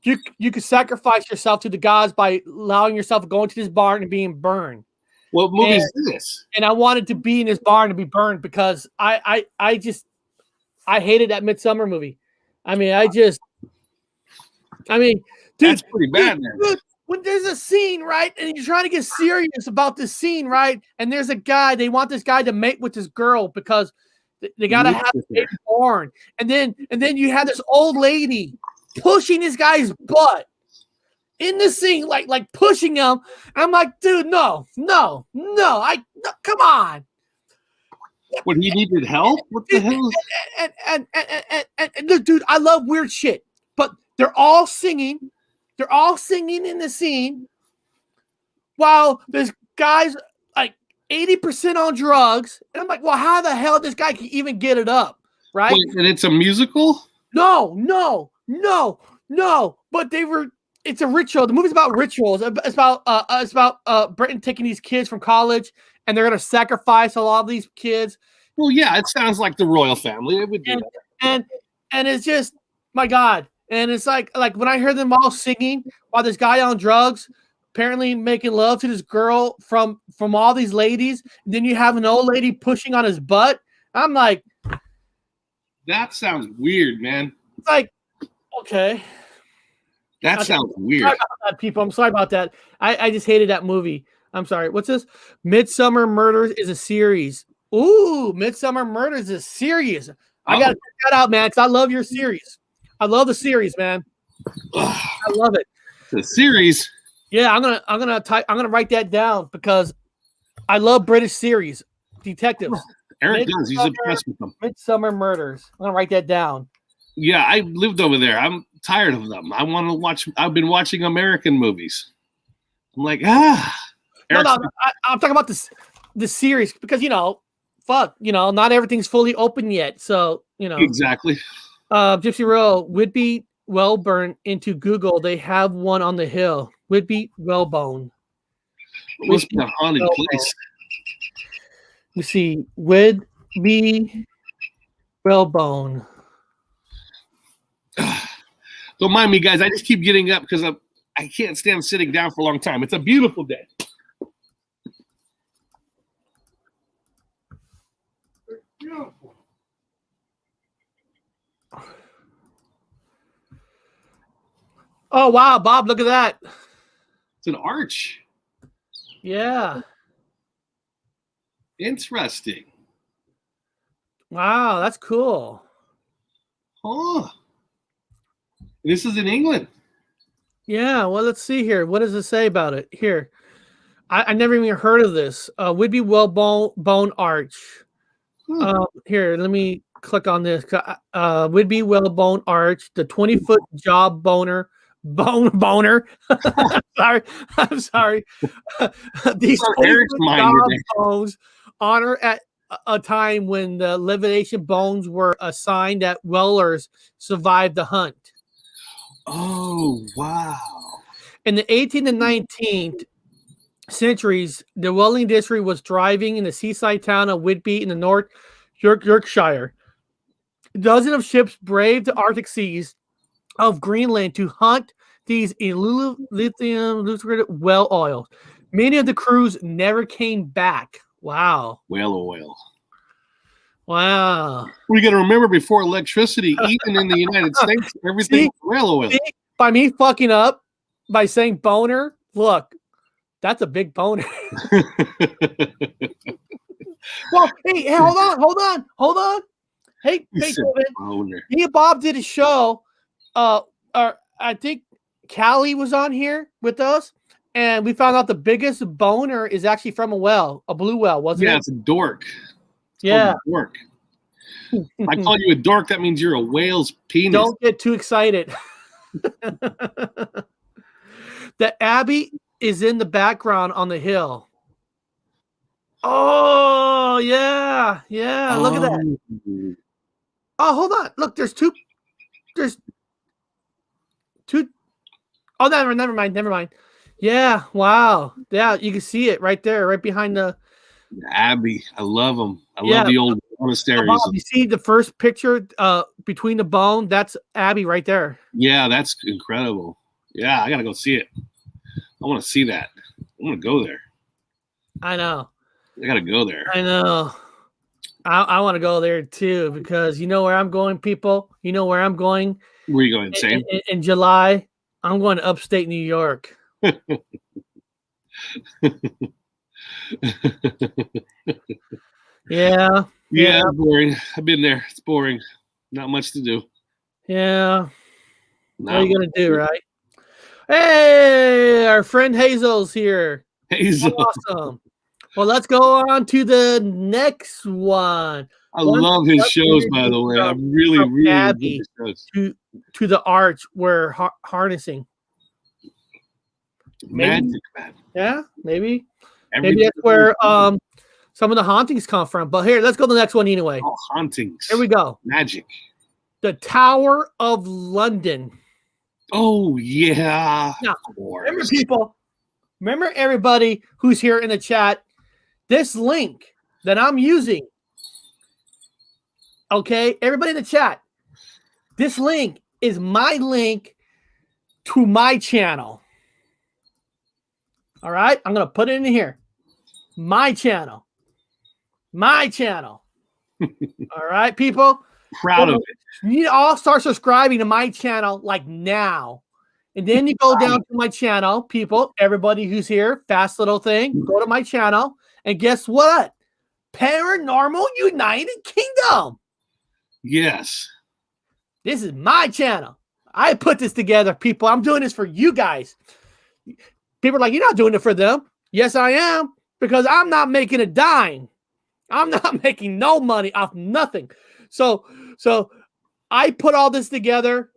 you could sacrifice yourself to the gods by allowing yourself to go into this barn and being burned. What movie is this? And I wanted to be in this barn to be burned because I hated that Midsummer movie. Dude, that's pretty bad, man. Dude, when there's a scene, right, and you're trying to get serious about this scene, right, and there's a guy, they want this guy to mate with this girl because they gotta have a baby born, and then you have this old lady pushing this guy's butt in the scene, like pushing him. I'm like, dude, no, come on. What, he needed help? What the hell? And look, dude, I love weird shit, but they're all singing. They're all singing in the scene while this guy's like 80% on drugs. And I'm like, well, how the hell this guy can even get it up, right? Wait, and it's a musical? No. But it's a ritual. The movie's about rituals. It's about Britain taking these kids from college and they're going to sacrifice a lot of these kids. Well, yeah, it sounds like the royal family. It would do and it's just, my God. And it's like when I heard them all singing while this guy on drugs, apparently making love to this girl from all these ladies, and then you have an old lady pushing on his butt. I'm like, that sounds weird, man. It's like, okay. That sounds weird. Sorry about that, people. I'm sorry about that. I just hated that movie. I'm sorry. What's this? Midsummer Murders is a series. Ooh, Midsummer Murders is a series. I gotta check that out, man, because I love your series. I love the series, man. I love it. The series. Yeah, I'm gonna write that down because I love British series, detectives. Eric does. He's obsessed with them. Midsummer Murders. I'm gonna write that down. Yeah, I lived over there. I'm tired of them. I want to watch. I've been watching American movies. I'm like, No, I'm talking about the series because not everything's fully open yet. So exactly. Gypsy Row, Whitby Wellburn into Google. They have one on the hill. Whitby Wellbone. It must be a haunted place. You see, Whitby Wellbone. Don't mind me, guys. I just keep getting up because I can't stand sitting down for a long time. It's a beautiful day. Beautiful. Oh wow, Bob! Look at that. It's an arch. Yeah. Interesting. Wow, that's cool. Oh. This is in England. Yeah, well, let's see here. What does it say about it? Here. I never even heard of this. Whitby Wellbone Arch. Here, let me click on this. Whitby Wellbone Arch, the 20-foot job boner. I'm sorry. These job bones honor at a time when the levitation bones were a sign that Wellers survived the hunt. Oh, wow. In the 18th and 19th centuries, the Welling district was thriving in the seaside town of Whitby in the North Yorkshire. Dozens of ships braved the Arctic seas of Greenland to hunt these lithium well oils. Many of the crews never came back. Wow. Whale oil. Wow. We got to remember before electricity, even in the United States, everything was whale oil. See, by me fucking up by saying boner, look, that's a big boner. Well, hey, hold on. Hey, David, me and Bob did a show. I think Callie was on here with us, and we found out the biggest boner is actually from a well, a blue well, wasn't it? Yeah, it's a dork. Yeah. Dork. If I call you a dork, that means you're a whale's penis. Don't get too excited. The Abbey is in the background on the hill. Oh, yeah. Yeah. Look at that. Oh, hold on. Look, there's two. Oh, never mind. Yeah. Wow. Yeah. You can see it right there, right behind the Abbey. I love them. I love the old monasteries. You see the first picture between the bone? That's Abbey right there. Yeah, that's incredible. Yeah, I got to go see it. I want to see that. I want to go there. I know. I got to go there. I know. I want to go there too because you know where I'm going, people? You know where I'm going? Where are you going, Sam? In July, I'm going to upstate New York. Yeah. Boring. I've been there. It's boring. Not much to do. Yeah. What are you gonna do, right? Hey, our friend Hazel's here. Hazel. Awesome. Well, let's go on to the next one. I love his shows, by the way. I really Abbey to the arch where harnessing. Magic, man. Yeah, maybe. Maybe that's where some of the hauntings come from. But here, let's go to the next one anyway. Oh, hauntings. Here we go. Magic. The Tower of London. Oh, yeah. Now, remember, people, remember everybody who's here in the chat, this link that I'm using, okay, everybody in the chat, this link is my link to my channel. All right, I'm going to put it in here. My channel. All right, people. Proud of it. You need to all start subscribing to my channel like now. And then you go down to my channel, people, everybody who's here, fast little thing, go to my channel. And guess what? Paranormal United Kingdom. Yes. This is my channel. I put this together, people. I'm doing this for you guys. People are like, you're not doing it for them. Yes, I am. Because I'm not making a dime. I'm not making no money off nothing. So I put all this together.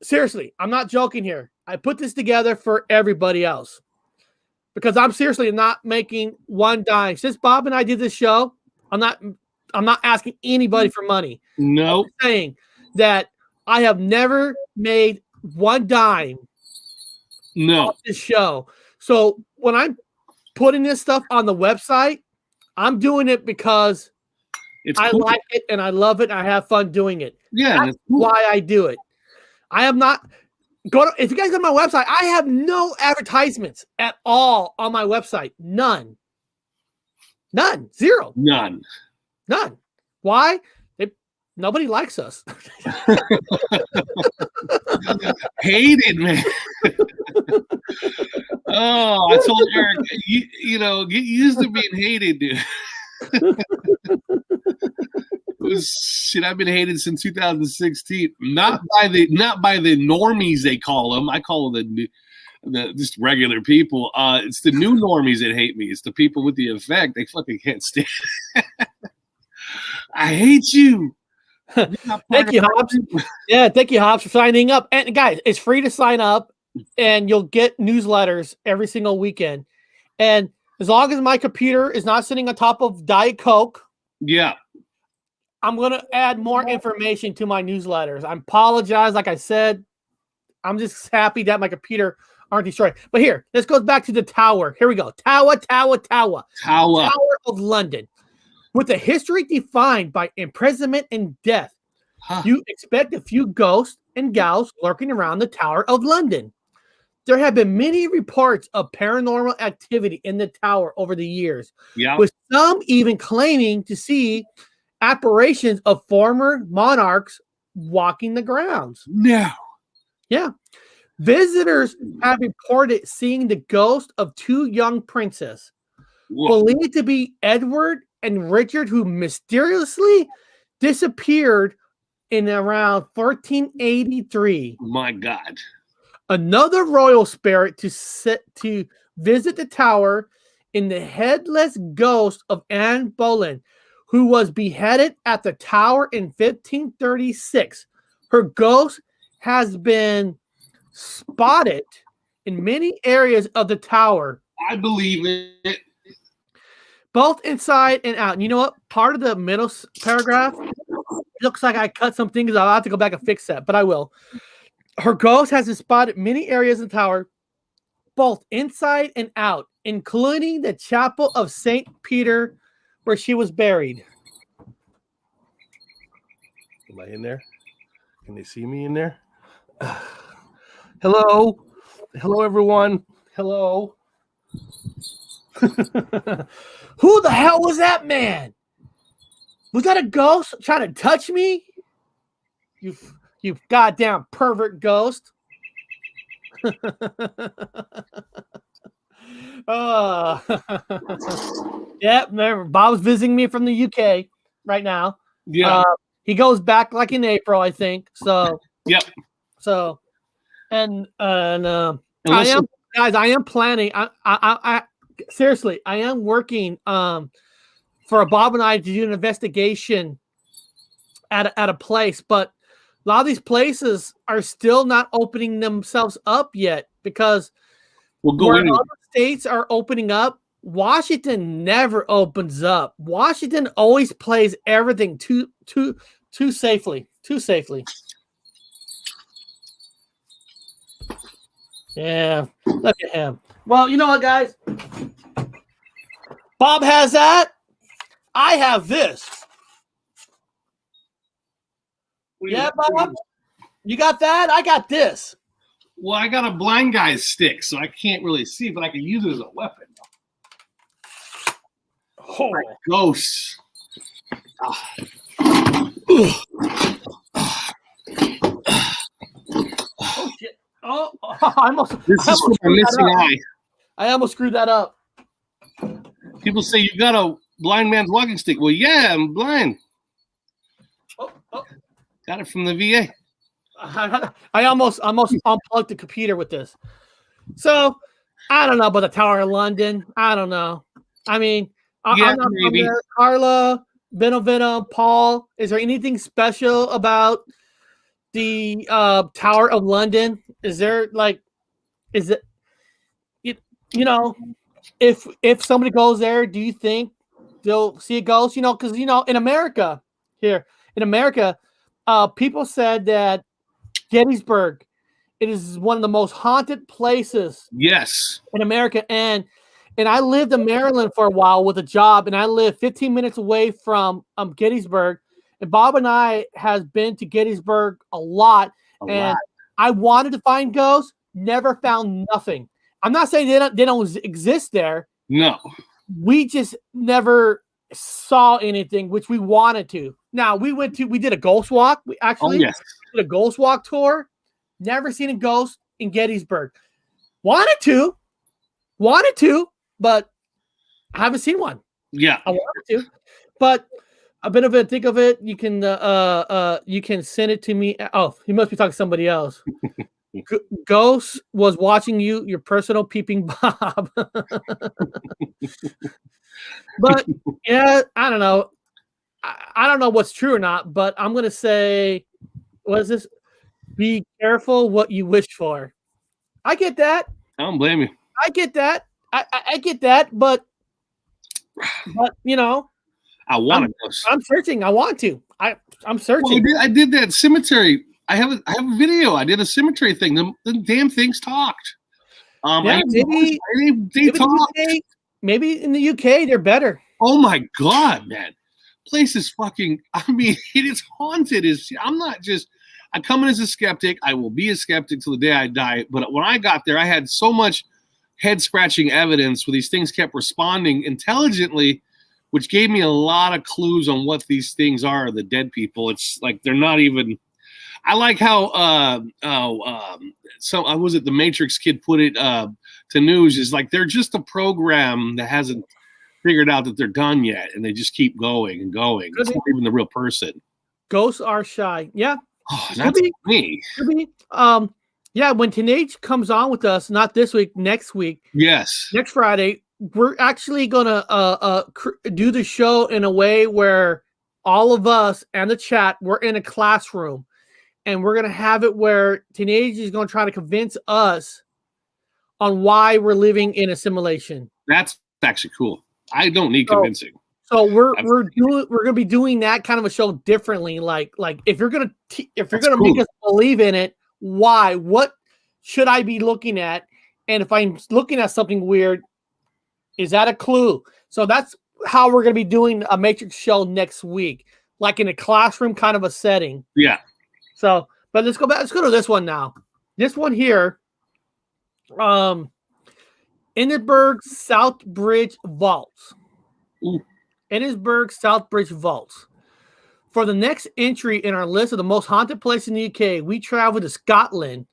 Seriously, I'm not joking here. I put this together for everybody else because I'm seriously not making one dime. Since Bob and I did this show, I'm not asking anybody for money. No. I'm saying that I have never made one dime off this show. So when I'm putting this stuff on the website, I'm doing it because I like it and I love it and I have fun doing it. Yeah, that's why I do it. I am not if you guys go to my website, I have no advertisements at all on my website. None. Zero. None. Why? Nobody likes us. Hated, man. Oh, I told Eric, get used to being hated, dude. I've been hated since 2016. Not by the normies they call them. I call them the just regular people. It's the new normies that hate me. It's the people with the effect. They fucking can't stand. I hate you. Thank you, Hobbs. Yeah, thank you, Hobbs, for signing up. And guys, it's free to sign up, and you'll get newsletters every single weekend. And as long as my computer is not sitting on top of Diet Coke, I'm going to add more information to my newsletters. I apologize. Like I said, I'm just happy that my computer aren't destroyed. But here, this goes back to the tower. Here we go. Tower of London. With a history defined by imprisonment and death, you expect a few ghosts and gals lurking around the Tower of London. There have been many reports of paranormal activity in the tower over the years, with some even claiming to see apparitions of former monarchs walking the grounds. No. Yeah. Visitors have reported seeing the ghost of two young princes, believed to be Edward and Richard, who mysteriously disappeared in around 1483. My God. Another royal spirit to visit the tower in the headless ghost of Anne Boleyn, who was beheaded at the tower in 1536. Her ghost has been spotted in many areas of the tower. I believe it. Both inside and out. And you know what? Part of the middle paragraph looks like I cut some things. I'll have to go back and fix that, but I will. Her ghost has been spotted in many areas of the tower, both inside and out, including the chapel of St. Peter, where she was buried. Am I in there? Can they see me in there? Hello, everyone. Hello. Who the hell was that man? Was that a ghost trying to touch me? You goddamn pervert ghost. Yeah, remember, Bob's visiting me from the UK right now. Yeah. He goes back like in April, I think. So, yep. So, and I am planning. I seriously, I am working for Bob and I to do an investigation at a place, but a lot of these places are still not opening themselves up yet because where other states are opening up, Washington never opens up. Washington always plays everything too safely. Yeah, look at him. Well, you know what, guys? Bob has that. I have this. Yeah, Bob? You got that? I got this. Well, I got a blind guy's stick, so I can't really see, but I can use it as a weapon. Oh, ghosts. Oh, shit. Oh, I almost screwed that up. People say you got a blind man's walking stick. Well, yeah, I'm blind. Oh. Got it from the VA. I almost unplugged the computer with this. So I don't know about the Tower of London. I don't know. I mean, Yeah, I'm not from maybe. there. Carla, Benevento, Paul, is there anything special about the Tower of London? Is there is it you know, if somebody goes there, do you think they'll see a ghost? Because in America, here in America, people said that Gettysburg, it is one of the most haunted places Yes. in America, and I lived in Maryland for a while with a job, and I lived 15 minutes away from Gettysburg, and Bob and I has been to Gettysburg a lot, and I wanted to find ghosts, never found nothing. I'm not saying they don't exist there. No. We just never saw anything, which we wanted to. Now we did a ghost walk. We actually did a ghost walk tour. Never seen a ghost in Gettysburg. Wanted to, but I haven't seen one. Yeah. I wanted to, but a bit of it. Think of it. You can send it to me. Oh, he must be talking to somebody else. Ghost was watching you, your personal peeping Bob. But yeah, I don't know. I don't know what's true or not, but I'm gonna say, what is this? Be careful what you wish for. I get that. I don't blame you. I get that. I get that, but I want to. I'm searching. I want to. I'm searching. Well, I did that cemetery. I have a video. I did a cemetery thing. The damn things talked. Maybe they talked. Maybe in the UK they're better. Oh my god, man! Place is fucking. I mean, it is haunted. I'm not just. I come in as a skeptic. I will be a skeptic till the day I die. But when I got there, I had so much head-scratching evidence where these things kept responding intelligently, which gave me a lot of clues on what these things are. The dead people. It's like they're not even. I like how was it the Matrix kid put it to news is like they're just a program that hasn't figured out that they're done yet, and they just keep going and going. It's not even the real person. Ghosts are shy. Yeah. Oh, that's me. Yeah, when Teenage comes on with us, not this week, next week. Yes. Next Friday, we're actually gonna do the show in a way where all of us and the chat, we're in a classroom, and we're gonna have it where Teenage is gonna try to convince us on why we're living in a simulation. That's actually cool. I don't need convincing. So we're gonna be doing that kind of a show differently. Like if you're gonna make us believe in it, why? What should I be looking at? And if I'm looking at something weird, is that a clue? So that's how we're gonna be doing a Matrix show next week, like in a classroom kind of a setting. Yeah. So, but let's go back. Let's go to this one now. This one here, Edinburgh South Bridge Vaults. Ooh. Edinburgh South Bridge Vaults. For the next entry in our list of the most haunted places in the UK, we travel to Scotland.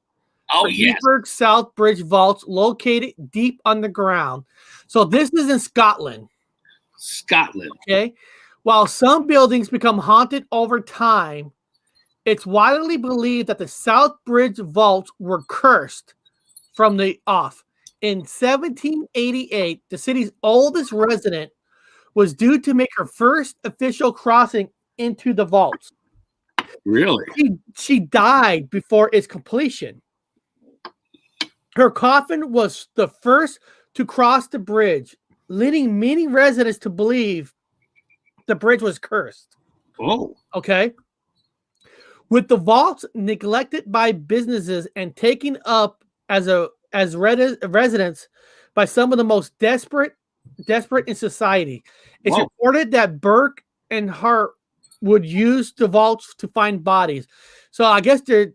Oh, yes. Edinburgh South Bridge Vaults, located deep underground. So this is in Scotland. Okay. While some buildings become haunted over time, it's widely believed that the South Bridge Vaults were cursed from the off. In 1788, the city's oldest resident was due to make her first official crossing into the vaults. Really? She died before its completion. Her coffin was the first to cross the bridge, leading many residents to believe the bridge was cursed. Oh. Okay. With the vaults neglected by businesses and taken up as residents by some of the most desperate in society. It's reported that Burke and Hart would use the vaults to find bodies. So I guess if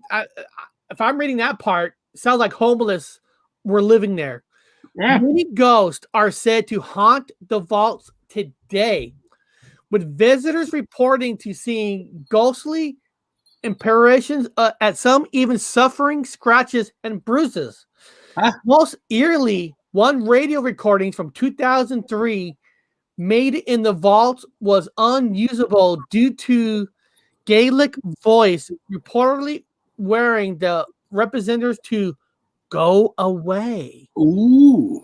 I'm reading that part, it sounds like homeless were living there. Yeah. Many ghosts are said to haunt the vaults today, with visitors reporting to seeing ghostly apparitions, at some even suffering scratches and bruises. Huh? Most eerily, one radio recording from 2003 made in the vault was unusable due to Gaelic voice reportedly wearing the representatives to go away. Ooh.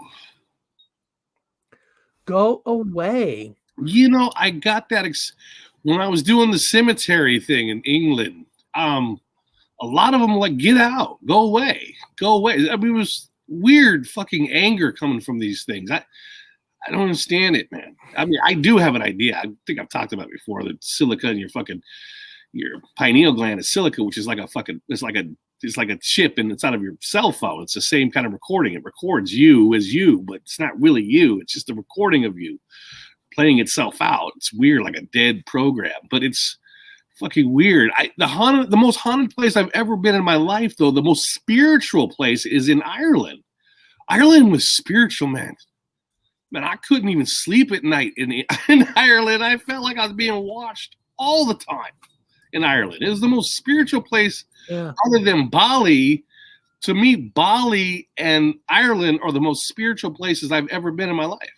go away. You know, I got that when I was doing the cemetery thing in England. A lot of them were like, get out, go away, go away. I mean, it was weird fucking anger coming from these things. I don't understand it, man. I mean, I do have an idea. I think I've talked about it before, that silica in your pineal gland is silica, which is like it's like a chip inside of your cell phone. It's the same kind of recording. It records you as you, but it's not really you. It's just a recording of you playing itself out. It's weird, like a dead program, but it's fucking weird. The most haunted place I've ever been in my life, though, the most spiritual place, is in Ireland. Ireland was spiritual, man. Man, I couldn't even sleep at night in Ireland. I felt like I was being watched all the time in Ireland. It was the most spiritual place, other than Bali. To me, Bali and Ireland are the most spiritual places I've ever been in my life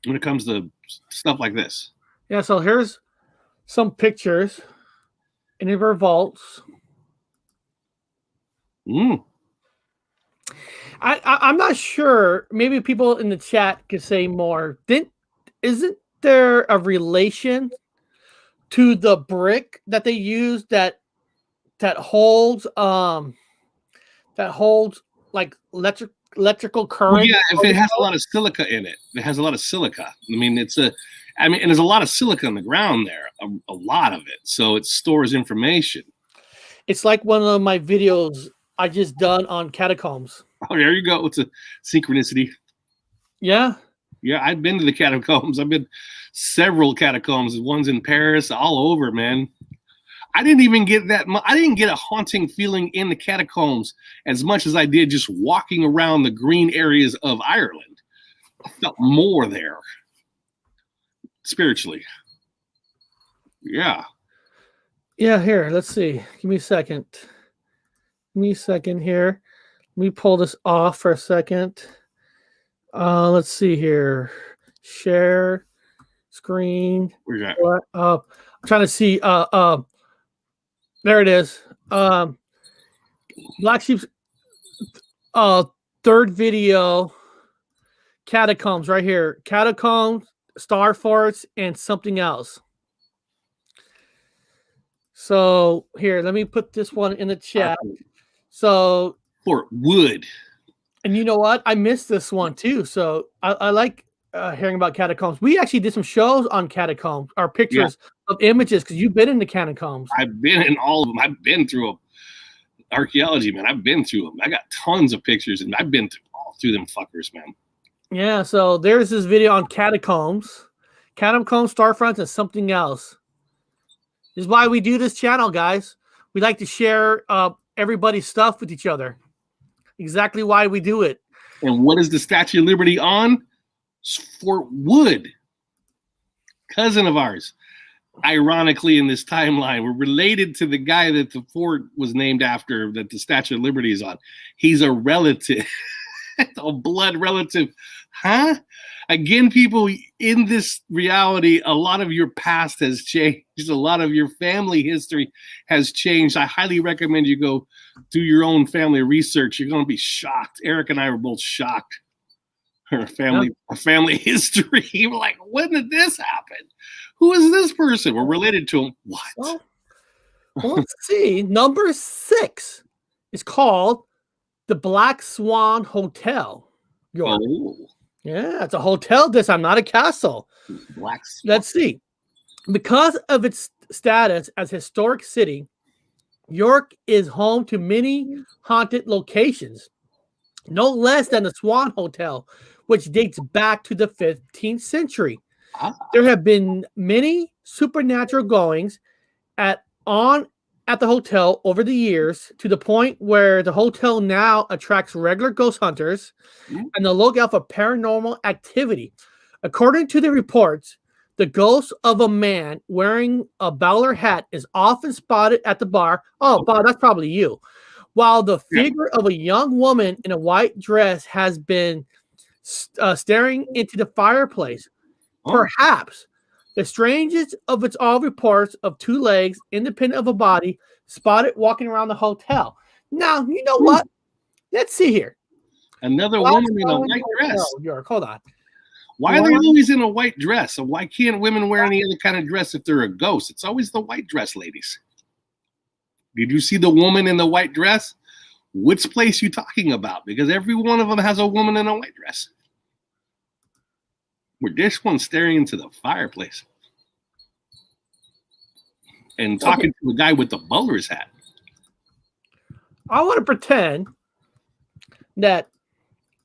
when it comes to stuff like this. Yeah, so here's some pictures in of our vaults. I'm not sure. Maybe people in the chat could say more. Isn't there a relation to the brick that they use that holds like electrical current? Well, yeah, if it has a lot of silica in it, it has a lot of silica. I mean, and there's a lot of silica on the ground there, a lot of it. So it stores information. It's like one of my videos I just done on catacombs. Oh, there you go. It's a synchronicity. Yeah. Yeah, I've been to the catacombs. I've been several catacombs. One's in Paris, all over, man. I didn't even get I didn't get a haunting feeling in the catacombs as much as I did just walking around the green areas of Ireland. I felt more there spiritually. Yeah. Yeah, here, let's see. Give me a second. Here. Let me pull this off for a second. Let's see here. Share screen. Where's that? I'm trying to see. There it is. Black Sheep's third video. Catacombs right here. Catacombs, Star Forts, and something else. So here, let me put this one in the chat. So Fort Wood. And you know what? I missed this one too. So I like hearing about catacombs. We actually did some shows on catacombs, or pictures of images, because you've been in the catacombs. I've been in all of them. I've been through archaeology, man. I've been through them. I got tons of pictures, and I've been through them fuckers, man. Yeah. So there's this video on catacombs, Starfronts, and something else. This is why we do this channel, guys. We like to share everybody's stuff with each other. Exactly why we do it. And what is the Statue of Liberty on? Fort Wood. Cousin of ours. Ironically, in this timeline, we're related to the guy that the fort was named after, that the Statue of Liberty is on. He's a relative. A blood relative. Huh? Again, people, in this reality, a lot of your past has changed. A lot of your family history has changed. I highly recommend you go do your own family research. You're going to be shocked. Eric and I were both shocked. Our family history. We're like, when did this happen? Who is this person? We're related to him. What? Well, let's see. Number 6 is called the Black Swan Hotel. Yeah, it's a hotel this time, not a castle. Black Swan. Let's see. Because of its status as a historic city, York is home to many haunted locations, no less than the Swan Hotel, which dates back to the 15th century. There have been many supernatural goings at the hotel over the years, to the point where the hotel now attracts regular ghost hunters and the lookout for paranormal activity. According to the reports, the ghost of a man wearing a bowler hat is often spotted at the bar. Oh, Bob, that's probably you. While the figure of a young woman in a white dress has been staring into the fireplace. Perhaps the strangest of its all reports of 2 legs, independent of a body, spotted walking around the hotel. Now, you know what? Let's see here. Another woman in a white dress. York, hold on. Why are they always in a white dress? And why can't women wear any other kind of dress if they're a ghost? It's always the white dress, ladies. Did you see the woman in the white dress? Which place you talking about? Because every one of them has a woman in a white dress. Where this one's staring into the fireplace and talking to the guy with the bowler's hat. I want to pretend that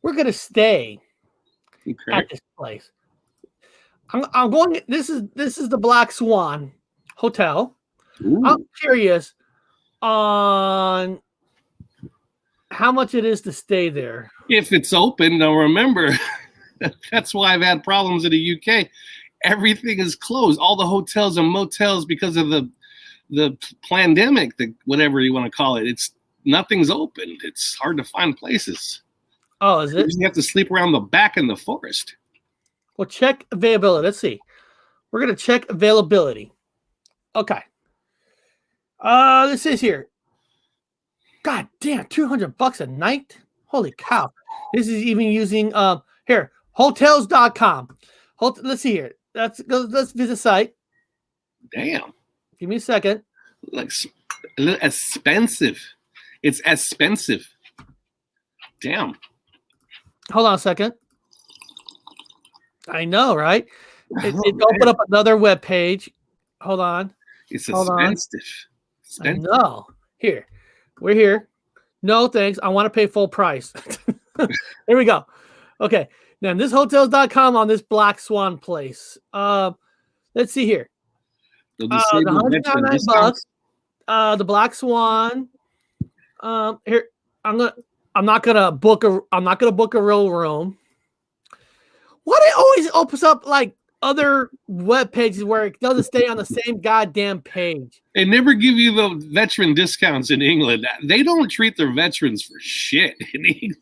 we're going to stay at this place. I'm going. This is the Black Swan Hotel. Ooh. I'm curious on how much it is to stay there. If it's open, now remember, that's why I've had problems in the UK. Everything is closed. All the hotels and motels, because of the pandemic, whatever you want to call it, nothing's open. It's hard to find places. Oh, is it? You have to sleep around the back in the forest. Well, check availability. Let's see. We're going to check availability. Okay. This is here. God damn, $200 a night? Holy cow. This is even using here, hotels.com. Let's see here. Let's visit the site. Damn. Give me a second. Looks a little expensive. It's expensive. Damn. Hold on a second. I know, right? It opened up another web page. Hold on. It's Hold expensive. I know. Here. We're here. No, thanks. I want to pay full price. Here we go. Okay. Now, this hotels.com on this Black Swan place. Let's see here. The $199. The Black Swan. Here, I'm not gonna book a real room. Why it always opens up like other web pages where it doesn't stay on the same goddamn page? They never give you the veteran discounts in England. They don't treat their veterans for shit in England.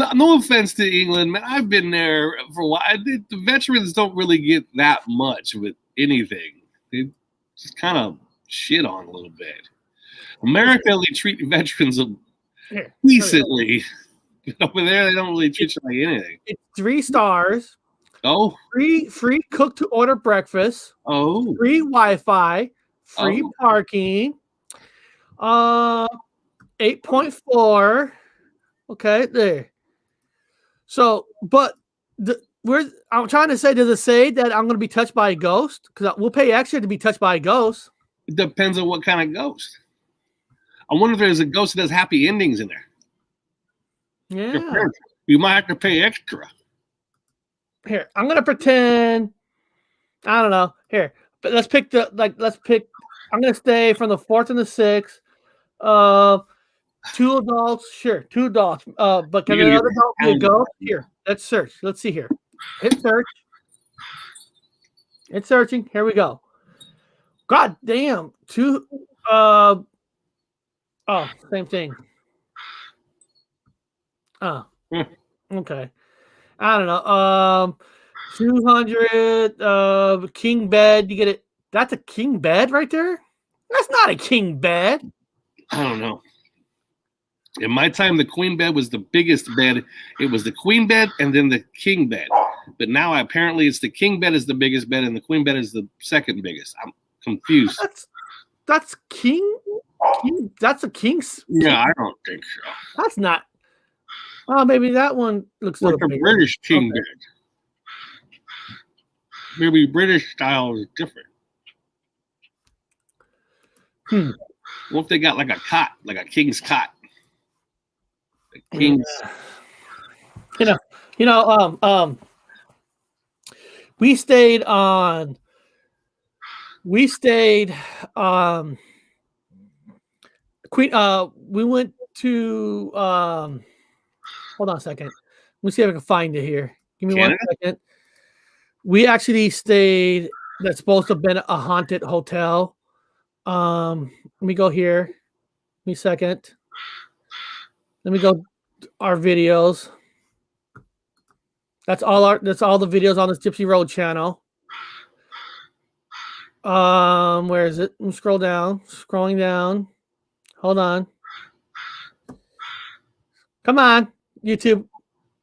No offense to England, man. I've been there for a while. The veterans don't really get that much with anything. They just kind of shit on a little bit. America, they treat veterans decently. Over there, they don't really treat you like anything. It's 3 stars. Oh. Free cook to order breakfast. Oh. Free Wi-Fi. Free parking. 8.4. Okay, there. So, but I'm trying to say, does it say that I'm going to be touched by a ghost? Because we'll pay extra to be touched by a ghost. It depends on what kind of ghost. I wonder if there's a ghost that has happy endings in there. Yeah. You might have to pay extra. Here, I'm going to pretend. I don't know. Here, but let's pick. I'm going to stay from the 4th and the 6th. 2 adults, sure. 2 adults. But can another adult be a ghost? Here, let's search. Let's see here. Hit search. It's searching. Here we go. God damn. 2. Same thing. Oh, okay. I don't know. 200 king bed. You get it. That's a king bed right there. That's not a king bed. I don't know. In my time, the queen bed was the biggest bed. It was the queen bed and then the king bed. But now apparently it's the king bed is the biggest bed and the queen bed is the second biggest. I'm confused. That's king. That's a king's. Yeah, I don't think so. That's not. Oh, maybe that one looks like a bigger. British king bed. Maybe British style is different. What if they got like a cot, like a king's cot? The king's. We stayed Queen. We went to. Hold on a second. Let me see if I can find it here. Give me Canada? 1 second. We actually stayed. That's supposed to have been a haunted hotel. Let me go here. Give me a second. Let me go to our videos. That's all the videos on this Gypsy Road channel. Where is it? Let me scrolling down. Hold on. Come on, YouTube.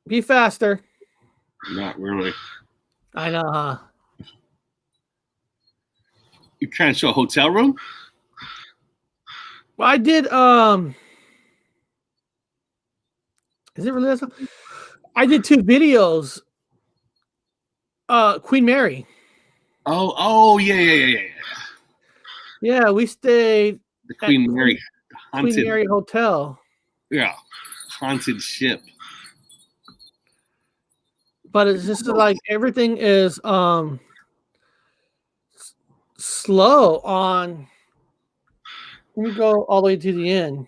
Be faster. Not really. I know, huh? You're trying to show a hotel room? Well, I did. Is it really that stuff? I did 2 videos. Queen Mary. Yeah. Yeah, we stayed The Queen Mary haunted. Queen Mary Hotel. Yeah, haunted ship. But it's just like everything is slow on. Let me go all the way to the end.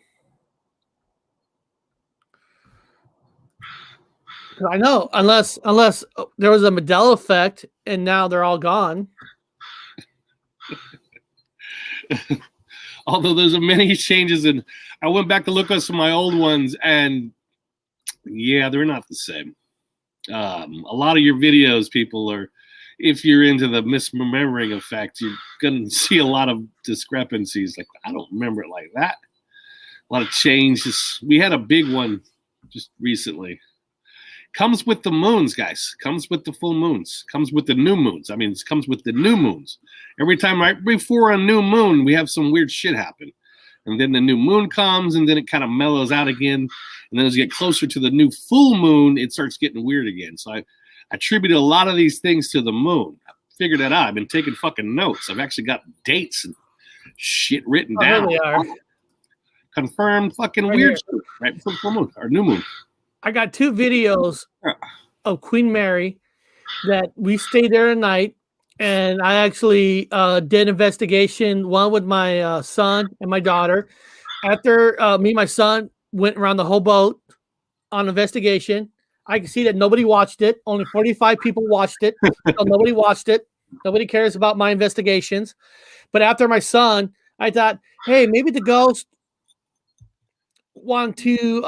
I know, unless there was a Mandela effect and now they're all gone. Although there's many changes, and I went back to look at some of my old ones, and yeah, they're not the same. A lot of your videos, people are, if you're into the misremembering effect, you're going to see a lot of discrepancies. Like, I don't remember it like that. A lot of changes. We had a big one just recently. Comes with the moons, guys. Comes with the full moons. Comes with the new moons. I mean, it comes with the new moons. Every time right before a new moon, we have some weird shit happen. And then the new moon comes, and then it kind of mellows out again. And then as you get closer to the new full moon, it starts getting weird again. So I attributed a lot of these things to the moon. I figured that out. I've been taking fucking notes. I've actually got dates and shit written down. Here they are. Confirmed fucking Right weird here. shit, right before full moon or new moon. I got 2 videos of Queen Mary that we stayed there a night, and I actually did an investigation, one with my son and my daughter. After me and my son went around the whole boat on investigation, I can see that nobody watched it. Only 45 people watched it. So nobody watched it. Nobody cares about my investigations. But after my son, I thought, hey, maybe the ghost want to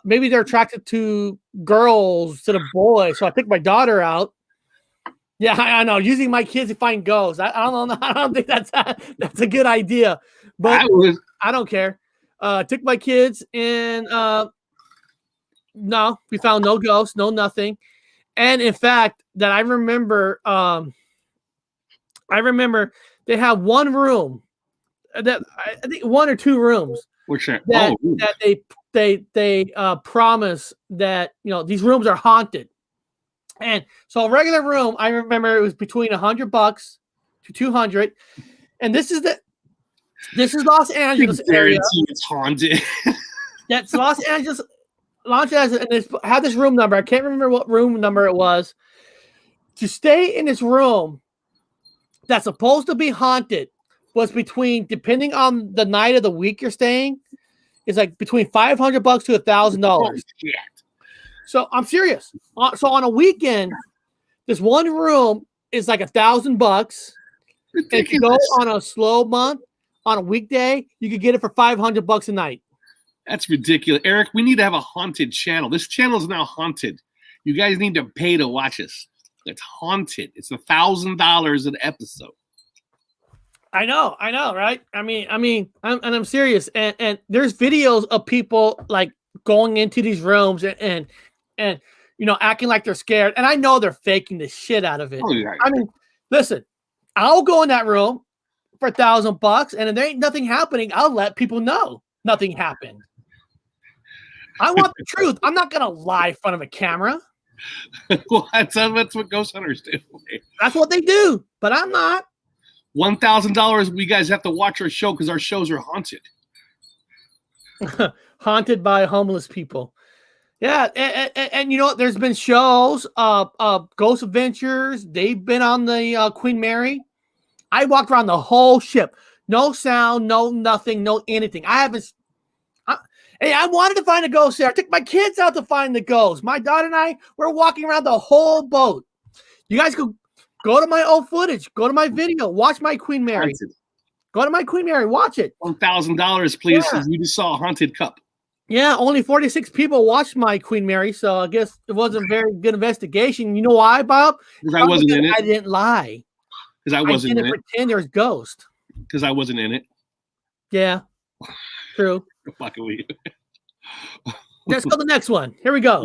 maybe they're attracted to girls instead of boys. So I picked my daughter out. Yeah, I know. Using my kids to find ghosts. I don't know. I don't think that's a good idea. But I don't care. Took my kids and no, we found no ghosts, no nothing. And in fact, that I remember they have one room that I think 1 or 2 rooms. Which are, that they promise that, you know, these rooms are haunted. And so a regular room, I remember it was between $100 to $200. And this is Los Angeles area. It's haunted. That's Los Angeles, and it's had this room number. I can't remember what room number it was. To stay in this room that's supposed to be haunted was between, depending on the night of the week you're staying, is like between $500 to $1,000. So I'm serious. So on a weekend, this one room is like $1,000. If you go on a slow month, on a weekday, you could get it for $500 a night. That's ridiculous. Eric, we need to have a haunted channel. This channel is now haunted. You guys need to pay to watch us. It's haunted. It's $1,000 an episode. I know, right? I mean, I'm serious. And there's videos of people like going into these rooms and you know, acting like they're scared. And I know they're faking the shit out of it. Oh, yeah. I mean, listen, I'll go in that room for $1,000, and if there ain't nothing happening, I'll let people know nothing happened. I want the truth. I'm not gonna lie in front of a camera. Well, that's what ghost hunters do. That's what they do, but I'm not. $1,000. We guys have to watch our show because our shows are haunted. Haunted by homeless people. Yeah, and you know what? There's been shows, Ghost Adventures. They've been on the Queen Mary. I walked around the whole ship. No sound, no nothing, no anything. I wanted to find a ghost there. I took my kids out to find the ghost. My daughter and I were walking around the whole boat. You guys go to my old footage. Go to my video. Watch my Queen Mary. Haunted. Go to my Queen Mary. Watch it. $1,000, please. Yeah. We just saw a haunted cup. Yeah, only 46 people watched my Queen Mary, so I guess it wasn't a very good investigation. You know why, Bob? Because I wasn't in it. I didn't lie. Because I wasn't in it. Pretend there's ghost. Because I wasn't in it. Yeah, true. Fucking we. Let's go to the next one. Here we go.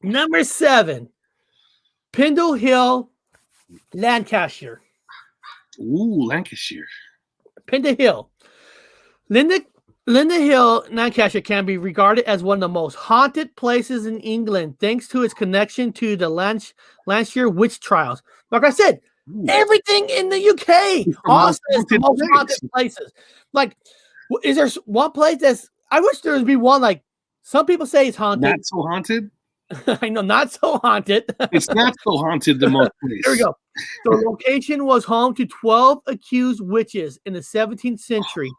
Number 7. Pendle Hill, Lancashire. Ooh, Lancashire. Pendle Hill. Linda Hill, Lancashire can be regarded as one of the most haunted places in England thanks to its connection to the Lancashire witch trials. Like I said, everything in the UK also is the most haunted places. Like, is there one place that's, I wish there would be one, like, some people say it's haunted. Not so haunted? I know, not so haunted. It's not so haunted, the most place. Here we go. The location was home to 12 accused witches in the 17th century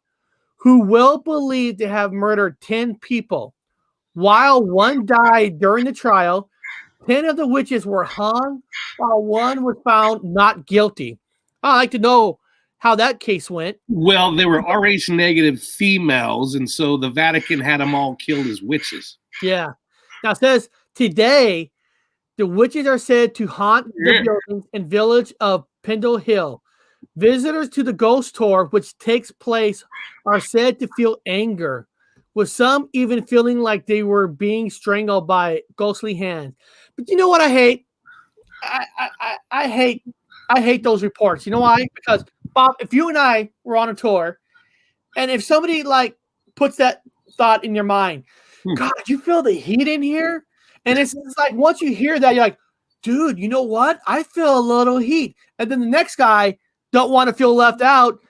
who will believe to have murdered 10 people. While one died during the trial, 10 of the witches were hung, while one was found not guilty. I'd like to know how that case went. Well, they were Rh negative females, and so the Vatican had them all killed as witches. Yeah. Now it says today, the witches are said to haunt the buildings and village of Pendle Hill. Visitors to the ghost tour, which takes place, are said to feel anger, with some even feeling like they were being strangled by ghostly hands. But you know what I hate? I hate those reports. You know why? Because Bob, if you and I were on a tour, and if somebody like puts that thought in your mind, God, you feel the heat in here? And it's like once you hear that, you're like, dude, you know what? I feel a little heat. And then the next guy don't want to feel left out.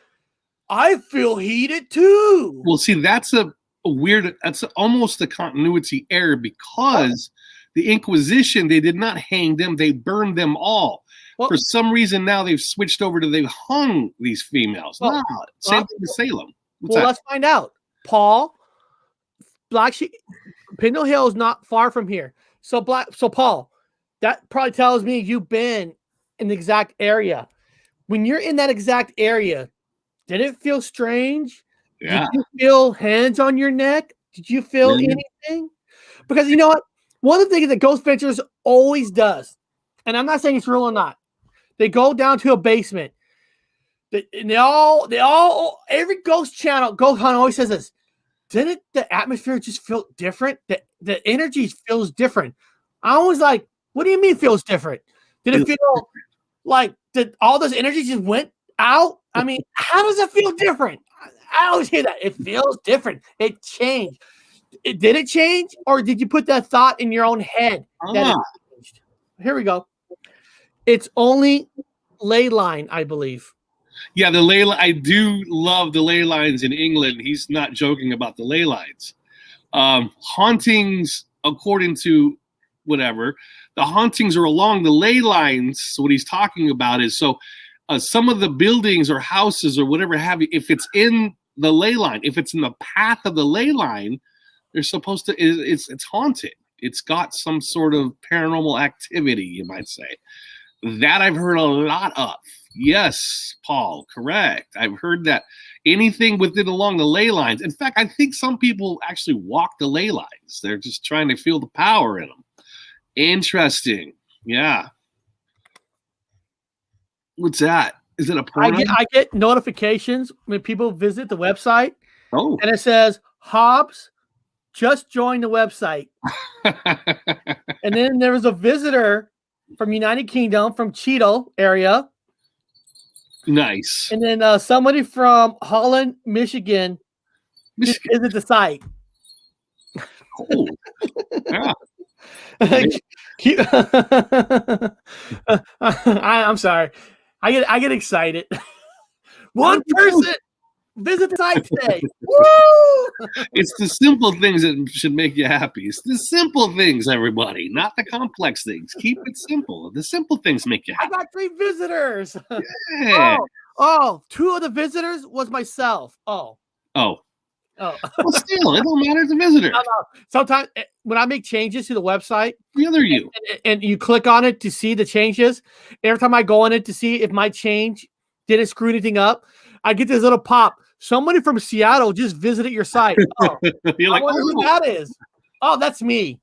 I feel heated too. Well, see, that's a weird, that's almost a continuity error because the Inquisition, they did not hang them, they burned them all. Well, for some reason, now they've switched over to they've hung these females. Well, no, same thing with Salem. Let's find out. Paul, Black Sheep, Pendle Hill is not far from here. So Paul, that probably tells me you've been in the exact area. When you're in that exact area, did it feel strange? Yeah. Did you feel hands on your neck? Did you feel anything? Because you know what? One of the things that Ghost Ventures always does, and I'm not saying it's real or not, they go down to a basement. And they all, every ghost channel, Ghost Hunt always says this. Didn't the atmosphere just feel different? The energy feels different. I was like, what do you mean feels different? Did it feel like did all those energy just went out? I mean, how does it feel different? I always hear that. It feels different. It changed. Did it change? Or did you put that thought in your own head that it changed? Here we go. It's only ley line, I believe. Yeah, the ley. I do love the ley lines in England. He's not joking about the ley lines. Hauntings, according to whatever, the hauntings are along the ley lines. So what he's talking about is some of the buildings or houses or whatever have you. If it's in the ley line, if it's in the path of the ley line, they're supposed to. It's haunted. It's got some sort of paranormal activity, you might say. That I've heard a lot of. Yes, Paul, correct. I've heard that anything along the ley lines. In fact, I think some people actually walk the ley lines. They're just trying to feel the power in them. Interesting. Yeah. What's that? Is it a porno? I get notifications when people visit the website. Oh. And it says, Hobbs, just joined the website. And then there was a visitor from United Kingdom, from Cheadle area. Nice. And then somebody from Holland, Michigan visit the site. Cool. Yeah. I'm sorry. I get excited. One person visit the site today. Woo! It's the simple things that should make you happy. It's the simple things, everybody, not the complex things. Keep it simple. The simple things make you happy. I got 3 visitors. Yeah. Oh, 2 of the visitors was myself. Oh. Well, still, it don't matter. It's a visitor. No. Sometimes when I make changes to the website, the other you, and you click on it to see the changes, every time I go on it to see if my change didn't screw anything up, I get this little pop. Somebody from Seattle just visited your site. Oh, you're like, I wonder who that is. Oh, that's me.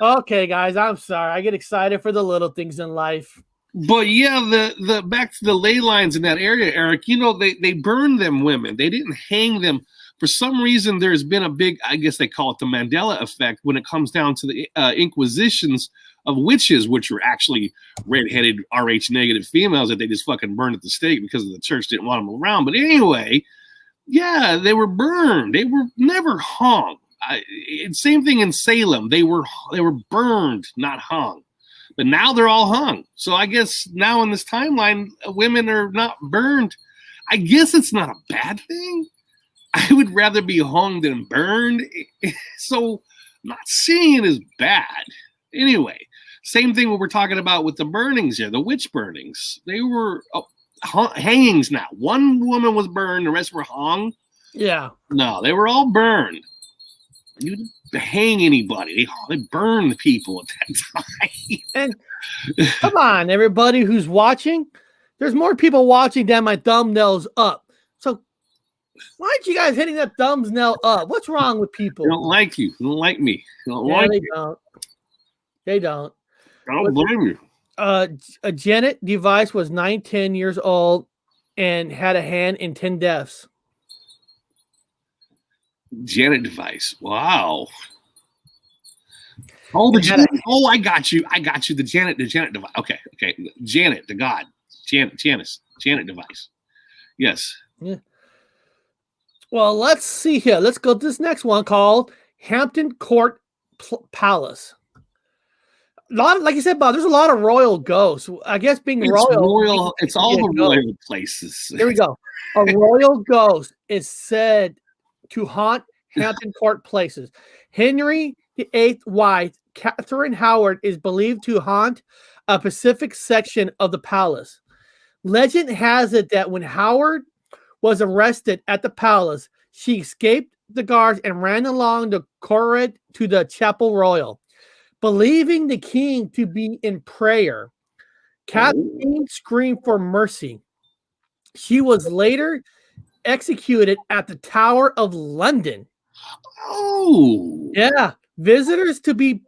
Okay, guys, I'm sorry. I get excited for the little things in life. But yeah, the back to the ley lines in that area, Eric, you know, they burned them women. They didn't hang them. for some reason, there's been a big, I guess they call it the Mandela effect when it comes down to the inquisitions of witches, which were actually redheaded Rh negative females that they just fucking burned at the stake because the church didn't want them around. But anyway, yeah, they were burned. They were never hung. Same thing in Salem. They were burned, not hung. But now they're all hung. So I guess now in this timeline, women are not burned. I guess it's not a bad thing. I would rather be hung than burned. So I'm not seeing it as bad. Anyway, same thing what we're talking about with the burnings here, the witch burnings. They were hangings now. One woman was burned, the rest were hung. Yeah. No, they were all burned. You didn't hang anybody. They burned people at that time. And come on, everybody who's watching. There's more people watching than my thumbnails up. So why aren't you guys hitting that thumbnail up? What's wrong with people? They don't like you. They don't like me. They don't like they you. don't. They don't. I don't blame you. Janet Device was 10 years old and had a hand in 10 deaths. Janet Device. Wow. Oh, I got you. The Janet Device. Okay. Janet, the god. Janice. Janet Device. Yes. Yeah. Well, let's see here. Let's go to this next one called Hampton Court Palace. Like you said, Bob, there's a lot of royal ghosts. I guess being it's royal, it's all the royal places. Here we go. A royal ghost is said to haunt Hampton Court places. Henry VIII's wife, Catherine Howard, is believed to haunt a Pacific section of the palace. Legend has it that when Howard was arrested at the palace, she escaped the guards and ran along the corridor to the Chapel Royal. Believing the king to be in prayer, Catherine screamed for mercy. She was later executed at the Tower of London. Oh, yeah. Visitors to the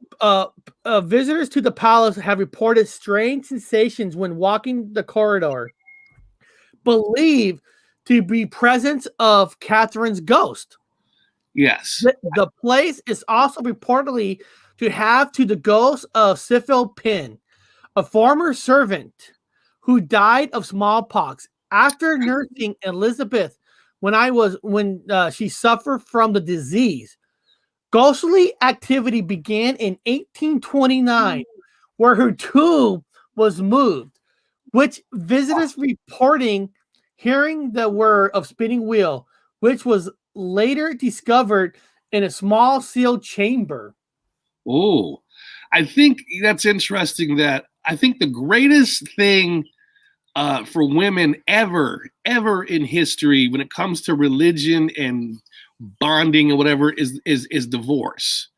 palace have reported strange sensations when walking the corridor, believed to be presence of Catherine's ghost. Yes. The place is also reportedly to have to the ghost of Syphil Pinn, a former servant who died of smallpox after nursing Elizabeth when she suffered from the disease. Ghostly activity began in 1829, where her tomb was moved, which visitors reporting hearing the whir of spinning wheel, which was later discovered in a small sealed chamber. Oh, I think that's interesting. That I think the greatest thing for women ever in history when it comes to religion and bonding or whatever is divorce.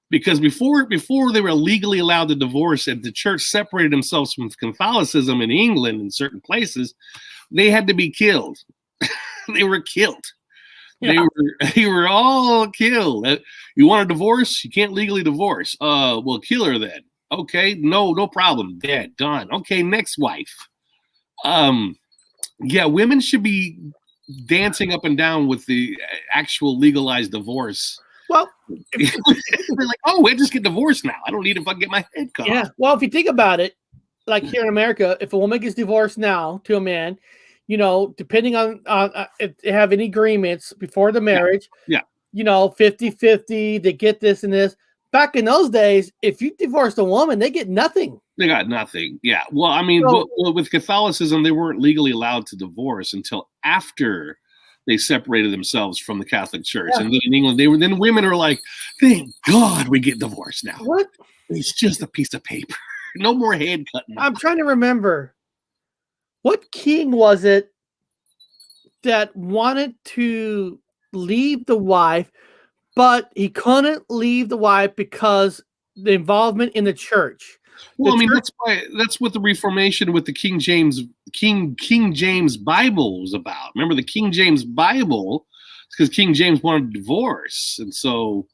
Because before they were legally allowed to divorce and the church separated themselves from Catholicism in England in certain places, they had to be killed. They were killed. Yeah. They were all killed. You want a divorce? You can't legally divorce. Well, kill her then. Okay, no problem. Dead, done. Okay, next wife. Yeah, women should be dancing up and down with the actual legalized divorce. Well, they're like, oh, I just get divorced now. I don't need to fucking get my head cut off. Well, if you think about it, like here in America, if a woman gets divorced now to a man, depending on if they have any agreements before the marriage, 50-50, they get this and this. Back in those days, if you divorced a woman, they get nothing. They got nothing. Yeah. Well, I mean, with Catholicism, they weren't legally allowed to divorce until after they separated themselves from the Catholic Church. Yeah. And then in England, then women are like, thank God we get divorced now. What? It's just a piece of paper. No more head cutting. I'm trying to remember. What king was it that wanted to leave the wife, but he couldn't leave the wife because the involvement in the church? Well, that's what the Reformation with the King James Bible was about. Remember the King James Bible, because King James wanted a divorce, and so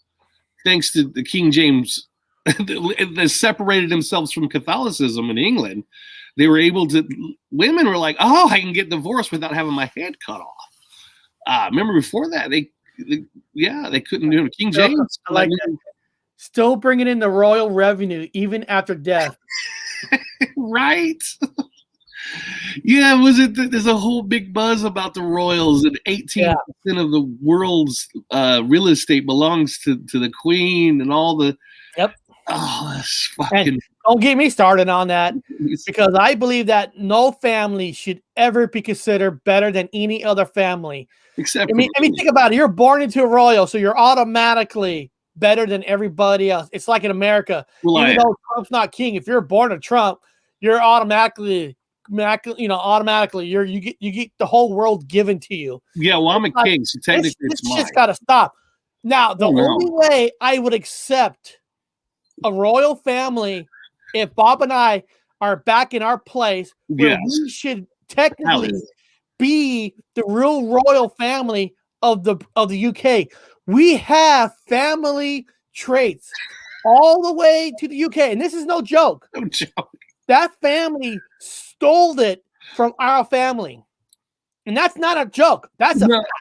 thanks to the King James, they separated themselves from Catholicism in England. They were able to. Women were like, "Oh, I can get divorced without having my head cut off." Remember before that, Yeah, they couldn't do it. King James. I like that. Still bringing in the royal revenue even after death. Right? Yeah, was it? There's a whole big buzz about the royals, and 18% of the world's real estate belongs to the Queen, and all the. Yep. Oh, that's fucking. And don't get me started on that, because I believe that no family should ever be considered better than any other family. Except, I mean, think about it. You're born into a royal, so you're automatically better than everybody else. It's like in America. Well, even though Trump's not king, if you're born to Trump, you're automatically you get the whole world given to you. Yeah, well, I'm a king, so technically it's mine. Just gotta stop. Now, the only way I would accept a royal family, if Bob and I are back in our place, where we should technically be the real royal family of the UK. We have family traits all the way to the UK, and this is no joke. No joke. That family stole it from our family, and that's not a joke. That's a fact.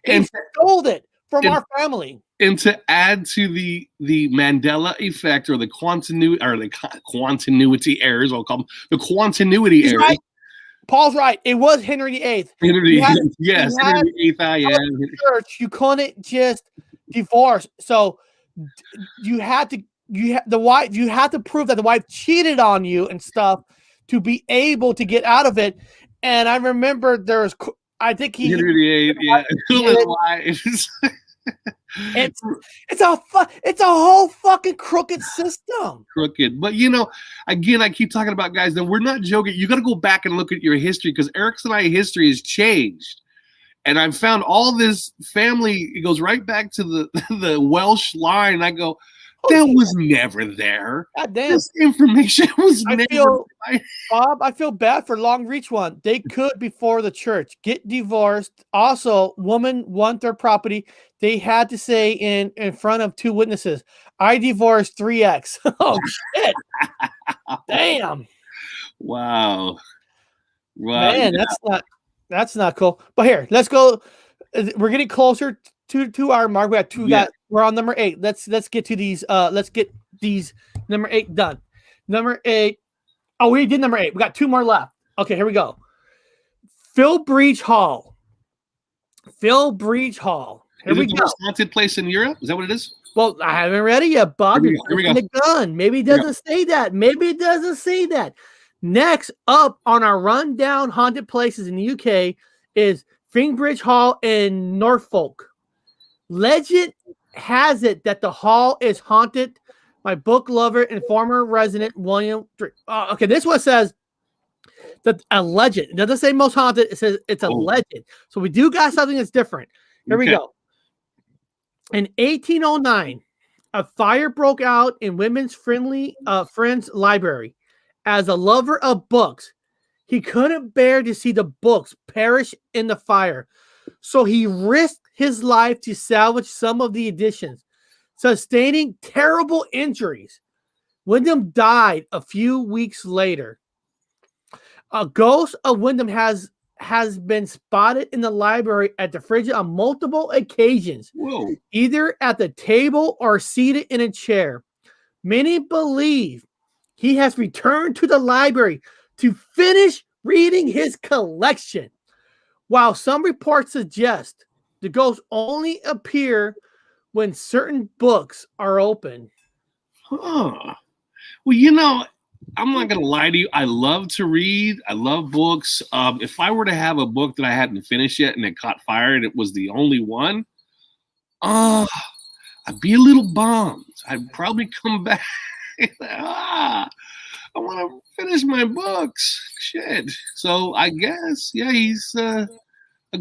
They stole it from our family. And to add to the Mandela effect, or the continuity errors, I'll call them the continuity errors. Right. Paul's right. It was Henry VIII. Henry VIII. Church, you couldn't just divorce. So you had to prove that the wife cheated on you and stuff to be able to get out of it. And I remember Henry VIII. Yeah. It's a whole fucking crooked system. Crooked. But again, I keep talking about, guys, that we're not joking. You got to go back and look at your history, because Eric's and I history has changed. And I've found all this family, it goes right back to the Welsh line. I go, that was never there. God damn. This information was never there. Bob, I feel bad for Long Reach one. They could, before the church, get divorced. Also, woman want their property. They had to say in front of 2 witnesses, I divorced 3X. Oh, shit. Damn. Wow. Man, that's not cool. But here, let's go. We're getting closer to our mark. We got two. We're on number 8. Let's get to these. Let's get these number 8 done. Number 8. Oh, we did number 8. We got 2 more left. Okay, here we go. Felbrigg Hall. Felbrigg Hall. Here we go. The most haunted place in Europe? Is that what it is? Well, I haven't read it yet, Bob. Here we go. The gun. Maybe it doesn't say that. Maybe it doesn't say that. Next up on our rundown haunted places in the UK is Felbrigg Hall in Norfolk. Legend has it that the hall is haunted by book lover and former resident William. Okay, this one says that a legend. It doesn't say most haunted. It says it's a legend. So we do got something that's different. Here we go. In 1809, a fire broke out in Women's Friends Library. As a lover of books, he couldn't bear to see the books perish in the fire. So he risked his life to salvage some of the editions, sustaining terrible injuries. Wyndham died a few weeks later. A ghost of Wyndham has been spotted in the library at the fridge on multiple occasions, either at the table or seated in a chair. Many believe he has returned to the library to finish reading his collection, while some reports suggest the ghosts only appear when certain books are open. Huh. Well, I'm not going to lie to you. I love to read. I love books. If I were to have a book that I hadn't finished yet and it caught fire and it was the only one, I'd be a little bummed. I'd probably come back. I want to finish my books. Shit. So I guess, he's a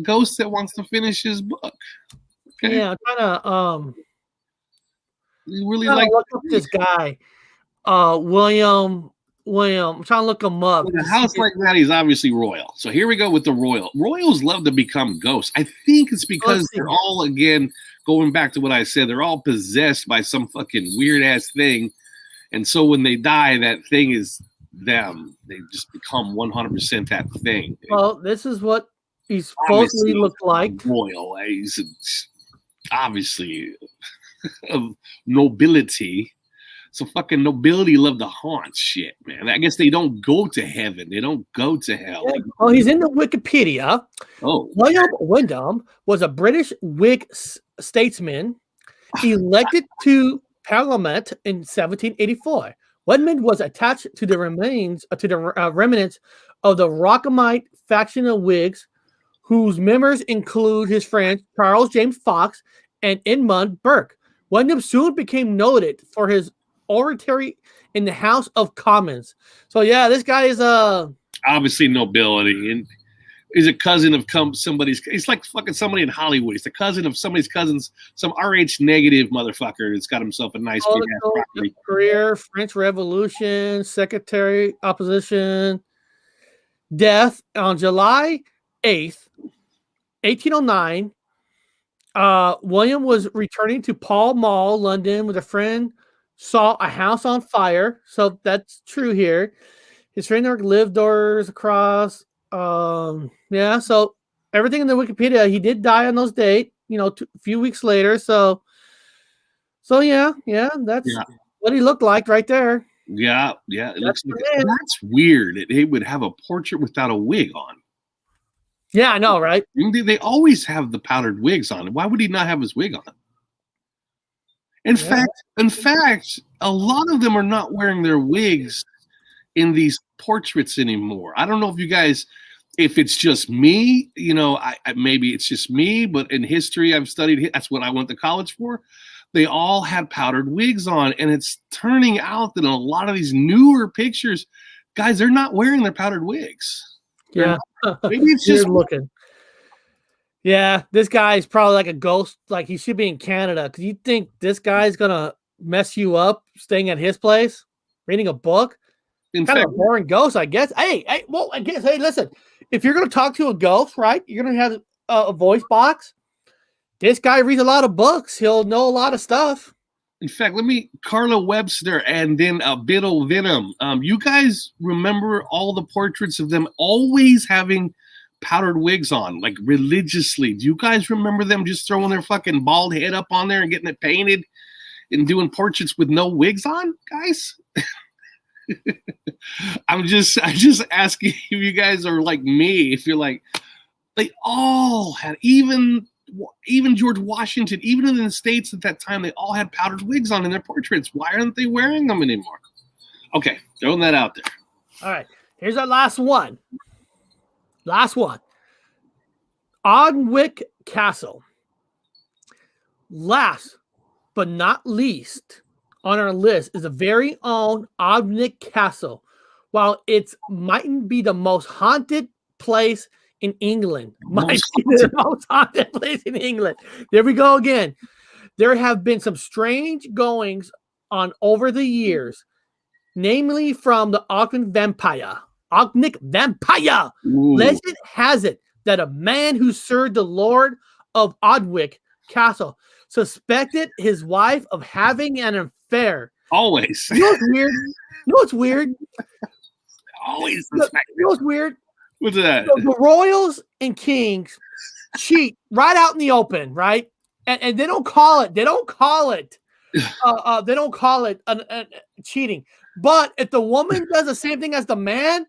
ghost that wants to finish his book. Okay. Yeah, kind of. You really like look up this guy, William. I'm trying to look him up. In a house like that, he's obviously royal. So here we go with the royal. Royals love to become ghosts. I think it's because they're all, again, going back to what I said, they're all possessed by some fucking weird ass thing. And so when they die, that thing is them. They just become 100% that thing. Well, this is what he supposedly looked like. Royal. obviously of nobility. So fucking nobility love to haunt shit, man. I guess they don't go to heaven. They don't go to hell. Yeah. Well, he's in the Wikipedia. Oh, William Wyndham was a British Whig statesman elected to Parliament in 1784. Wyndham was attached to the remnants of the Rockhamite faction of Whigs, whose members include his friends Charles James Fox and Edmund Burke. Wyndham soon became noted for his oratory in the House of Commons. So yeah, this guy is obviously nobility, and he's a cousin of somebody's. He's like fucking somebody in Hollywood. He's the cousin of somebody's cousins, some RH negative motherfucker that's got himself a nice big ass property. Career, French Revolution, Secretary, Opposition, death on July 8th, 1809. William was returning to Pall Mall, London, with a friend. Saw a house on fire, so that's true here. His friend lived doors across. Yeah, so everything in the Wikipedia, he did die on those dates. A few weeks later. So yeah, that's what he looked like right there. Yeah, it looks like that's weird. He would have a portrait without a wig on. Yeah, I know, right? They always have the powdered wigs on. Why would he not have his wig on? In fact, a lot of them are not wearing their wigs in these portraits anymore. I don't know if it's just me, maybe it's just me, but in history I've studied, that's what I went to college for. They all had powdered wigs on, and it's turning out that in a lot of these newer pictures, guys, they're not wearing their powdered wigs. Yeah. Maybe it's just looking. Yeah, this guy's probably like a ghost. Like he should be in Canada. Because you think this guy's gonna mess you up staying at his place, reading a book? Kind of a boring ghost, I guess. Hey, listen. If you're gonna talk to a ghost, right? You're gonna have a voice box. This guy reads a lot of books. He'll know a lot of stuff. In fact, Carla Webster and then Biddle Venom. You guys remember all the portraits of them always having powdered wigs on, like religiously? Do you guys remember them just throwing their fucking bald head up on there and getting it painted and doing portraits with no wigs on, guys? I'm just asking if you guys are like me, if you're like, they all had, even George Washington, even in the States at that time, they all had powdered wigs on in their portraits. Why aren't they wearing them anymore? Okay, throwing that out there. All right, here's our last one. Alnwick Castle. Last but not least on our list is the very own Alnwick Castle. While it mightn't be the most haunted place in England, There we go again. There have been some strange goings on over the years, namely from the Alnwick vampire. Ooh. Legend has it that a man who served the Lord of Alnwick Castle suspected his wife of having an affair. Always. You know what's weird? Always. You know what's weird? What's that? The royals and kings cheat right out in the open, right? And they don't call it. They don't call it cheating. But if the woman does the same thing as the man,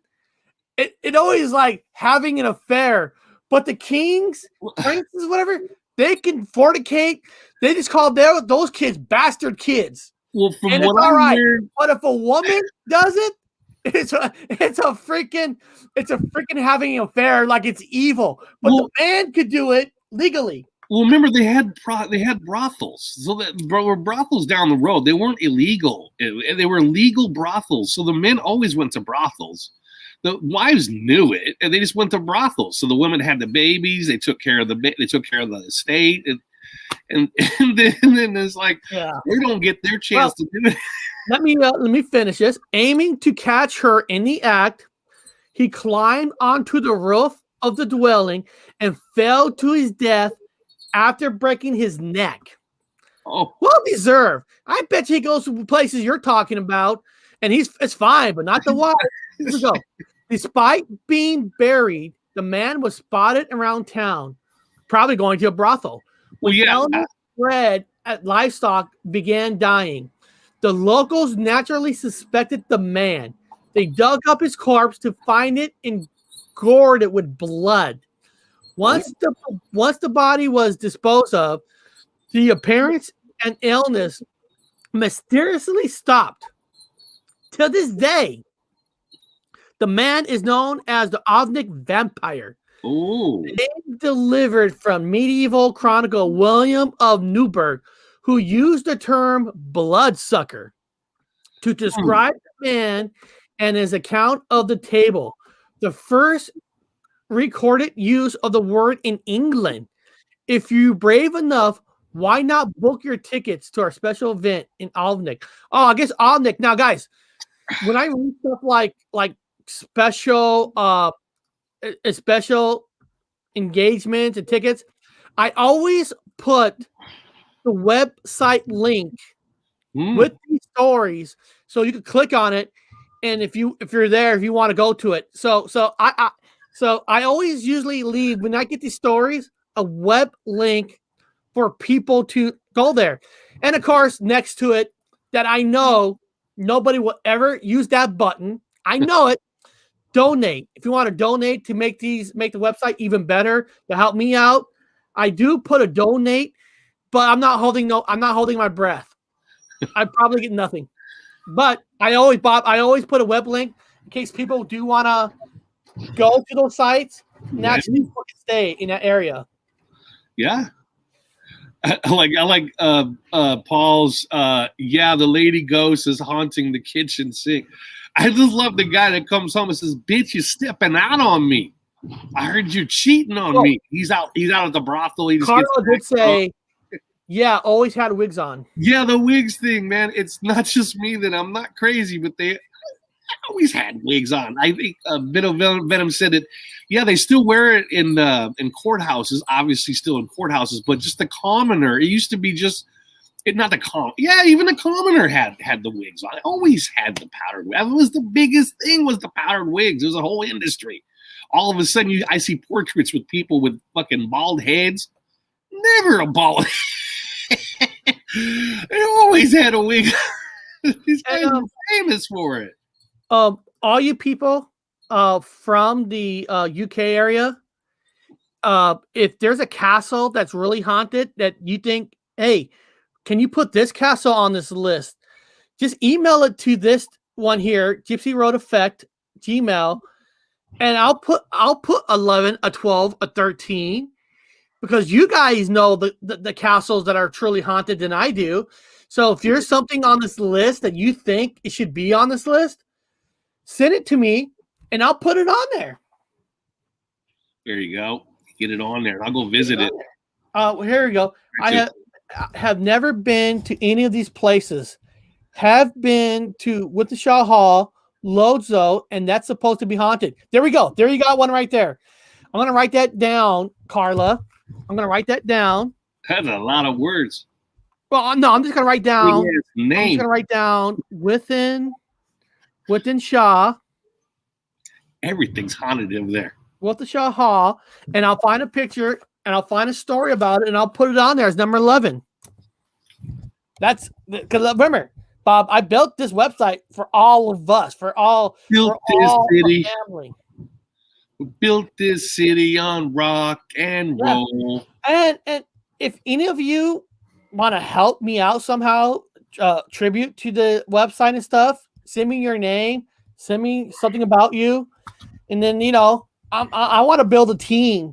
it always like having an affair. But the kings, princes, whatever, they can fornicate. They just call those kids bastard kids. Well, from and what it's all right. heard, But if a woman does it, it's a freaking having an affair like it's evil. But the man could do it legally. Well, remember they had brothels, so that were brothels down the road. They weren't illegal; they were legal brothels. So the men always went to brothels. The wives knew it, and they just went to brothels. So the women had the babies. They took care of the estate, and then it's like they don't get their chance to do it. Let me finish this. Aiming to catch her in the act, he climbed onto the roof of the dwelling and fell to his death after breaking his neck. Oh, well deserved. I bet you he goes to places you're talking about, and it's fine, but not the wife. Here we go. Despite being buried, the man was spotted around town, probably going to a brothel. Well, yeah. spread at livestock began dying. The locals naturally suspected the man. They dug up his corpse to find it and gored it with blood. Once the body was disposed of, the appearance and illness mysteriously stopped. To this day, the man is known as the Alnwick vampire. Ooh. The name delivered from medieval chronicler William of Newburgh, who used the term bloodsucker to describe the man and his account of the table. The first recorded use of the word in England. If you're brave enough, why not book your tickets to our special event in Alnwick? Oh, I guess Alnwick. Now, guys, when I read stuff like special engagements and tickets, I always put the website link with these stories so you can click on it, and if you're there, if you want to go to it. So I always usually leave when I get these stories a web link for people to go there, and of course next to it that I know nobody will ever use that button. I know it. Donate. If you want to donate to make the website even better to help me out, I do put a donate, but I'm not holding my breath. I probably get nothing. But I always put a web link in case people do want to go to those sites and actually stay in that area. Yeah. I like Paul's the lady ghost is haunting the kitchen sink. I just love the guy that comes home and says, "Bitch, you're stepping out on me. I heard you cheating on me." He's out at the brothel. He just Carla did say, "Yeah, always had wigs on." Yeah, the wigs thing, man. It's not just me that I'm not crazy, but they always had wigs on. I think Venom said it. Yeah, they still wear it in courthouses, obviously still in courthouses, but just the commoner. It used to be just not the common. Yeah, even the commoner had the wigs on. I always had the powdered wigs. That was the biggest thing, was the powdered wigs. There was a whole industry. All of a sudden, I see portraits with people with fucking bald heads. Never a bald head. They always had a wig. These guys are famous for it. All you people from the UK area, if there's a castle that's really haunted that you think, hey, can you put this castle on this list? Just email it to this one here, Gypsy Road Effect, Gmail, and I'll put 11, a 12, a 13, because you guys know the castles that are truly haunted than I do. So if there's something on this list that you think it should be on this list, send it to me, and I'll put it on there. There you go. Get it on there. I'll go visit it. Here we go. I have never been to any of these places. Have been to Whitby Hall, Lodzo, and that's supposed to be haunted. There we go. There you got one right there. I'm going to write that down, Carla. I'm going to write that down. That's a lot of words. Well, no, I'm just going to write down. Name. I'm just going to write down within Shaw. Everything's haunted over there. Whitby Hall, and I'll find a picture and I'll find a story about it and I'll put it on there as number 11. That's because remember, Bob, I built this website for all of us, for all city. Family. We built this city on rock and roll. And if any of you want to help me out somehow, tribute to the website and stuff, send me your name, send me something about you, and then I want to build a team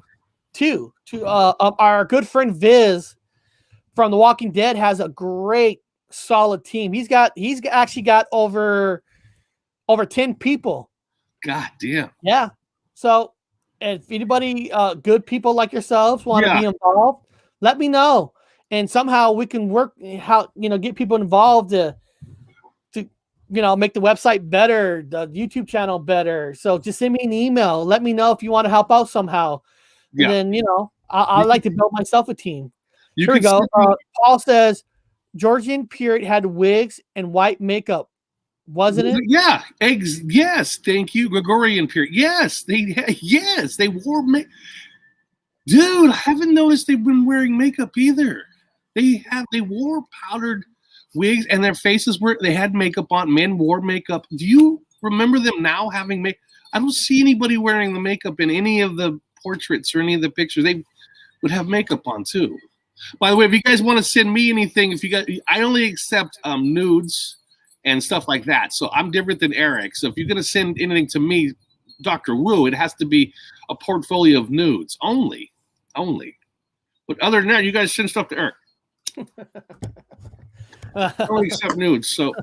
too. To our good friend Viz from The Walking Dead has a great solid team. He's actually got over 10 people. God damn. Yeah. So if anybody good people like yourselves want to be involved, let me know. And somehow we can work get people involved to make the website better, the YouTube channel better. So just send me an email. Let me know if you want to help out somehow. Yeah. And then, I like to build myself a team. Here we go. Paul says Georgian period had wigs and white makeup, wasn't it? Yeah. Eggs. Yes. Thank you. Gregorian period. Yes. They wore makeup. Dude, I haven't noticed they've been wearing makeup either. They wore powdered wigs, and their faces they had makeup on. Men wore makeup. Do you remember them now having makeup? I don't see anybody wearing the makeup in any of the portraits or any of the pictures. They would have makeup on too. By the way, if you guys want to send me anything, I only accept nudes and stuff like that. So I'm different than Eric. So if you're gonna send anything to me, Dr. Wu, it has to be a portfolio of nudes only. But other than that, you guys send stuff to Eric. I only accept nudes. So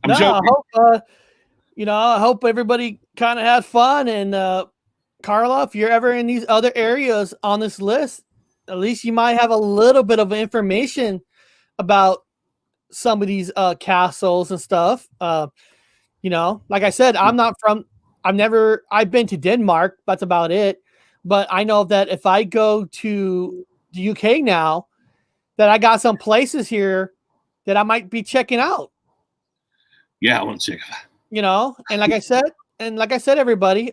I'm joking. I hope everybody kind of has fun. And Carla, if you're ever in these other areas on this list, at least you might have a little bit of information about some of these castles and stuff. Like I said, I've been to Denmark. That's about it. But I know that if I go to the UK now, that I got some places here that I might be checking out. Yeah, I want to check it out. And like I said, everybody,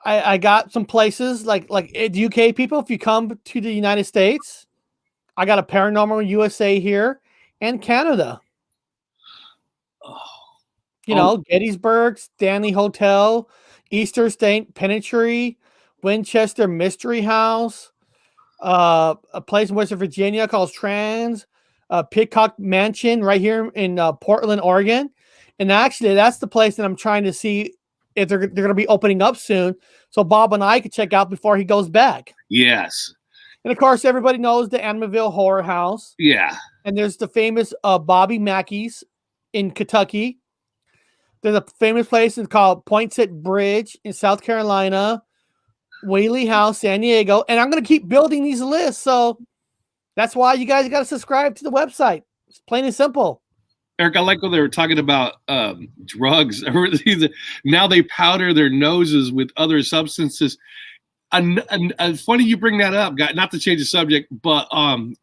I got some places like the UK people. If you come to the United States, I got a Paranormal USA here and Canada. Gettysburg, Stanley Hotel, Easter State Penitentiary, Winchester Mystery House, a place in West Virginia called Trans, Pitcock Mansion right here in Portland, Oregon. And actually, that's the place that I'm trying to see if they're going to be opening up soon. So Bob and I could check out before he goes back. Yes. And of course, everybody knows the Amityville Horror House. Yeah. And there's the famous Bobby Mackey's in Kentucky. There's a famous place called Poinsett Bridge in South Carolina, Whaley House, San Diego. And I'm going to keep building these lists. So that's why you guys got to subscribe to the website. It's plain and simple. Eric, I like when they were talking about drugs. Now they powder their noses with other substances. Funny you bring that up, not to change the subject, but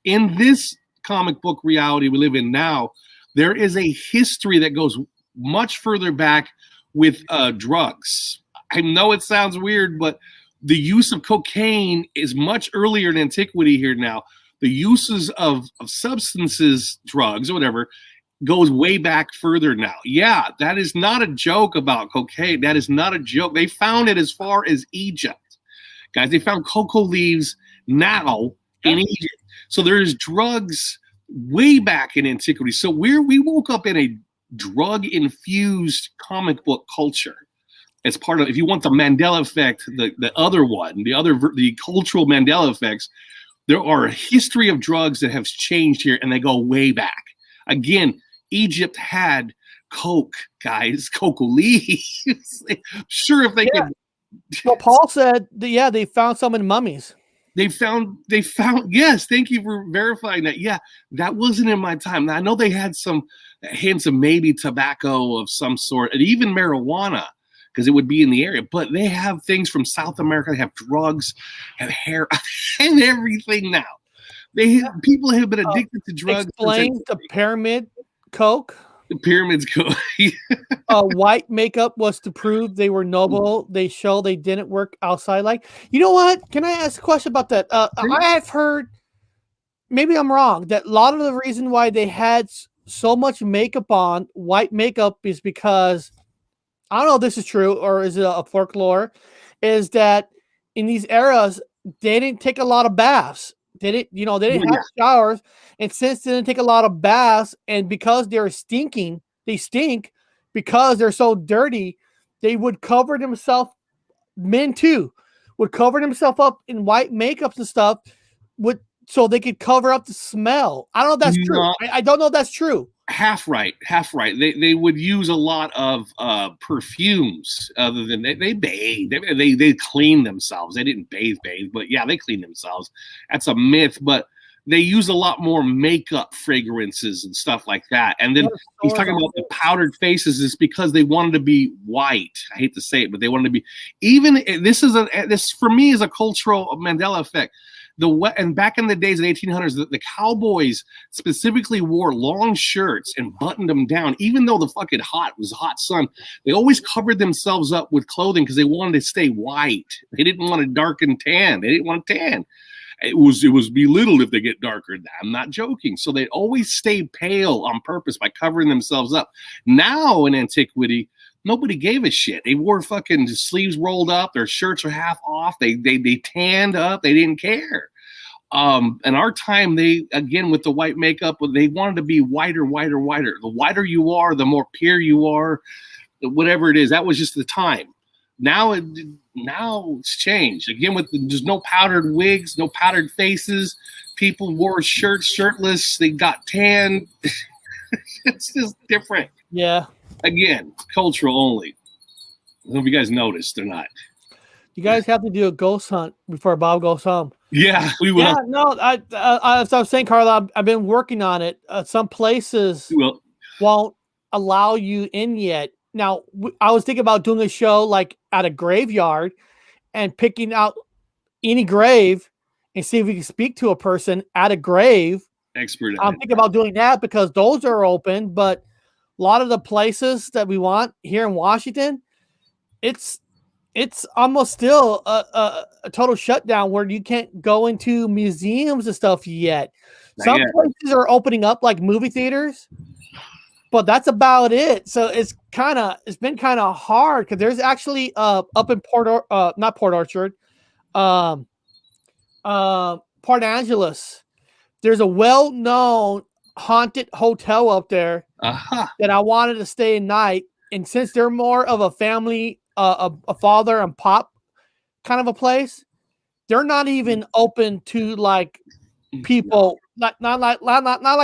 in this comic book reality we live in now, there is a history that goes much further back with drugs. I know it sounds weird, but the use of cocaine is much earlier in antiquity here now. The uses of substances, drugs, or whatever, goes way back further now. Yeah, that is not a joke about cocaine. That is not a joke. They found it as far as Egypt. Guys, they found cocoa leaves now in Egypt. So there's drugs way back in antiquity. So we woke up in a drug-infused comic book culture as part of, if you want the Mandela effect, the other one, the cultural Mandela effects, there are a history of drugs that have changed here, and they go way back. Again, Egypt had coke, guys, cocoa leaves. Sure, if they could. Well, Paul said that, they found some in mummies. They found, yes, thank you for verifying that. Yeah, that wasn't in my time. Now, I know they had some hints of maybe tobacco of some sort, and even marijuana, because it would be in the area. But they have things from South America. They have drugs, have hair, and everything now. People have been addicted to drugs. Explain the pyramid coke. The pyramids coke. White makeup was to prove they were noble. They show they didn't work outside. Like, you know what? Can I ask a question about that? I have heard, maybe I'm wrong, that a lot of the reason why they had so much makeup on, white makeup, is because, I don't know if this is true or is it a folklore, is that in these eras, they didn't take a lot of baths. They didn't have showers, and since they didn't take a lot of baths, and because they stink because they're so dirty, they would cover themselves. Men too would cover themselves up in white makeups and stuff, so they could cover up the smell. I don't know if that's true. I don't know if that's true. Half right. They would use a lot of perfumes. Other than they bathe, they clean themselves. They didn't bathe, but yeah, they clean themselves. That's a myth, but they use a lot more makeup, fragrances, and stuff like that. And then he's talking about the powdered faces is because they wanted to be white. I hate to say it, but they wanted to be. Even this for me is a cultural Mandela effect. And back in the days of the 1800s, the cowboys specifically wore long shirts and buttoned them down, even though the fucking was hot sun. They always covered themselves up with clothing because they wanted to stay white. They didn't want to darken tan. They didn't want to tan. It was belittled if they get darker. I'm not joking. So they always stay pale on purpose by covering themselves up. Now in antiquity, nobody gave a shit. They wore fucking sleeves rolled up. Their shirts are half off. They tanned up. They didn't care. In our time, they, again, with the white makeup, they wanted to be whiter. The whiter you are, the more pure you are, whatever it is. That was just the time. Now it's changed. Again, there's no powdered wigs, no powdered faces. People wore shirts shirtless. They got tanned. It's just different. Yeah. Again, cultural only. I don't know if you guys noticed or not. You guys have to do a ghost hunt before Bob goes home. Yeah, we will. Yeah, no, as I was saying, Carla, I've been working on it. Some places won't allow you in yet. Now, I was thinking about doing a show like at a graveyard and picking out any grave and see if we can speak to a person at a grave. Expert. I'm thinking about doing that because those are open, but a lot of the places that we want here in Washington, it's almost still a total shutdown where you can't go into museums and stuff yet. Some places are opening up like movie theaters, but that's about it. So it's been kind of hard because there's actually up in not Port Orchard, Port Angeles. There's a well-known haunted hotel up there that I wanted to stay a night. And since they're more of a family, a father and pop kind of a place, they're not even open to like people, not like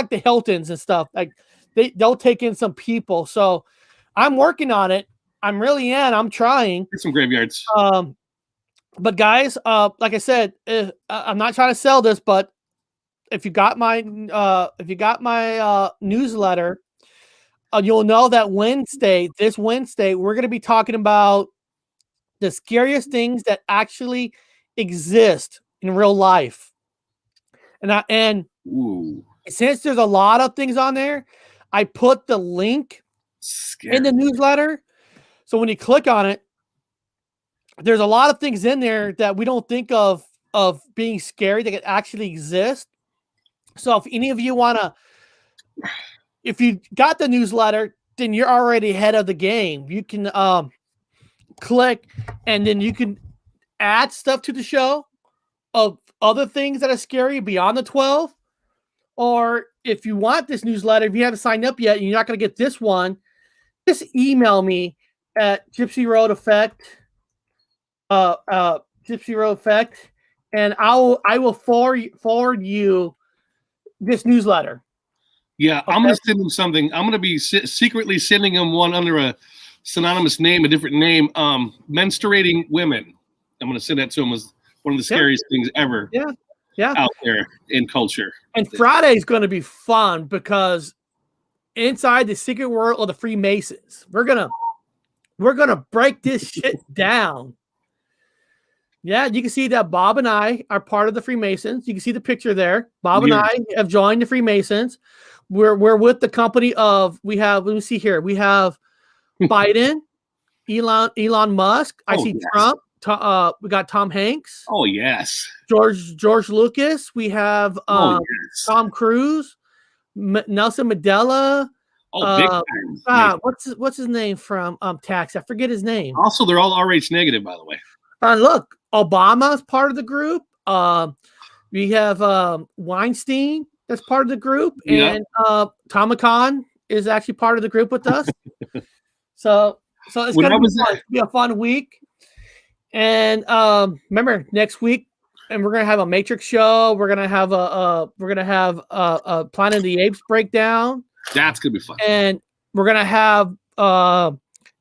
the Hiltons and stuff. Like they'll take in some people. So I'm working on it. I'm really I'm trying. Get some graveyards. But guys, like I said, I'm not trying to sell this, but if you got my newsletter, you'll know that this Wednesday, we're going to be talking about the scariest things that actually exist in real life. And since there's a lot of things on there, I put the link in the newsletter. So when you click on it, there's a lot of things in there that we don't think of being scary that could actually exist. So if any of you if you got the newsletter, then you're already ahead of the game. You can click and then you can add stuff to the show of other things that are scary beyond the 12. Or if you want this newsletter, if you haven't signed up yet and you're not going to get this one, just email me at Gypsy Road Effect, and I will forward you this newsletter. Yeah, okay. I'm going to send him something. I'm going to be secretly sending him one under a synonymous name, a different name. Menstruating women. I'm going to send that to him as one of the scariest things ever. Yeah, out there in culture. And Friday is going to be fun because inside the secret world of the Freemasons, we're gonna break this shit down. Yeah, you can see that Bob and I are part of the Freemasons. You can see the picture there. Bob and I have joined the Freemasons. We're with the company of, let me see here. We have Biden, Elon Musk. I see Trump. We got Tom Hanks. Oh yes. George Lucas. We have Tom Cruise, Nelson Mandela. Oh, big time. What's his name from Taxi? I forget his name. Also, they're all RH negative, by the way. Look, Obama's part of the group. We have Weinstein that's part of the group, and Tomicon is actually part of the group with us. So it's gonna be a fun week. And remember, next week, and we're gonna have a Matrix show. We're gonna have a Planet of the Apes breakdown. That's gonna be fun. And we're gonna have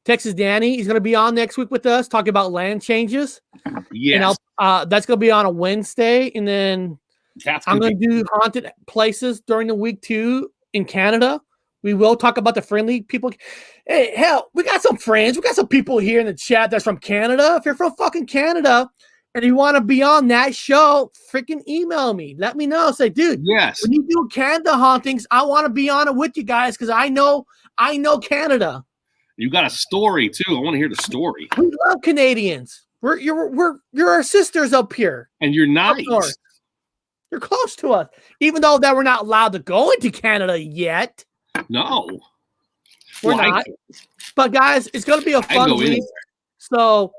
Texas Danny. He's gonna be on next week with us talking about land changes. Yes. And that's gonna be on a Wednesday, and then I'm gonna do haunted places during the week too in Canada. We will talk about the friendly people. Hey, hell, we got some friends. We got some people here in the chat that's from Canada. If you're from fucking Canada and you want to be on that show, freaking email me. Let me know. Say, dude, when you do Canada hauntings, I want to be on it with you guys because I know Canada. You got a story too. I want to hear the story. We love Canadians. You're our sisters up here. And you're nice. You're close to us, even though that we're not allowed to go into Canada yet. No, We're not. But guys, it's going to be a fun week. So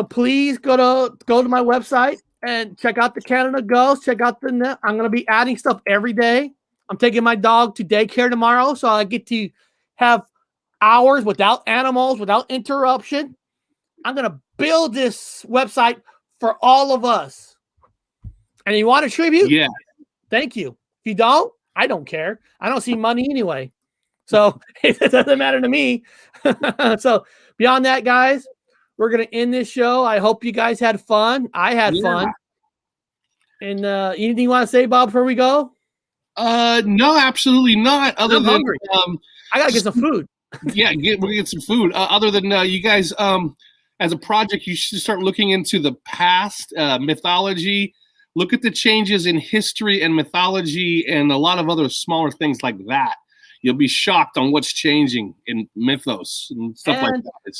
please go to my website and check out the Canada Ghost. Check out the net. I'm going to be adding stuff every day. I'm taking my dog to daycare tomorrow, so I get to have hours without animals, without interruption. I'm going to build this website for all of us. And you want a tribute? Yeah. Thank you. If you don't, I don't care. I don't see money anyway. So it doesn't matter to me. So beyond that, guys, we're going to end this show. I hope you guys had fun. I had fun. And anything you want to say, Bob, before we go? No, absolutely not. Other than hungry. I got to get some food. Yeah, we're going to get some food. Other than you guys, as a project, you should start looking into the past mythology. Look at the changes in history and mythology and a lot of other smaller things like that. You'll be shocked on what's changing in mythos and stuff like that.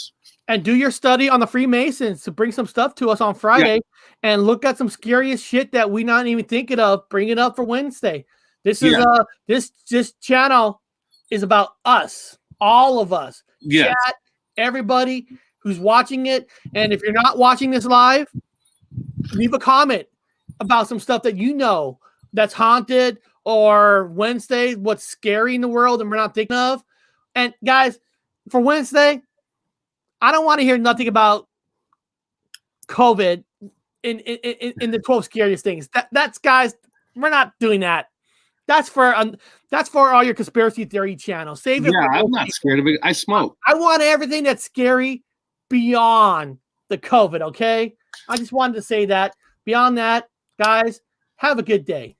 And do your study on the Freemasons to bring some stuff to us on Friday and look at some scariest shit that we're not even thinking of. Bring it up for Wednesday. This is this channel is about us, all of us. Yes. Chat, everybody who's watching it. And if you're not watching this live, leave a comment about some stuff that you know that's haunted, or Wednesday, what's scary in the world and we're not thinking of. And guys, for Wednesday, I don't want to hear nothing about COVID in the 12 scariest things. That's guys, we're not doing that. That's for all your conspiracy theory channels. Save it. Yeah, I'm not scared of it. I smoke. I want everything that's scary beyond the COVID. Okay, I just wanted to say that. Beyond that, guys, have a good day.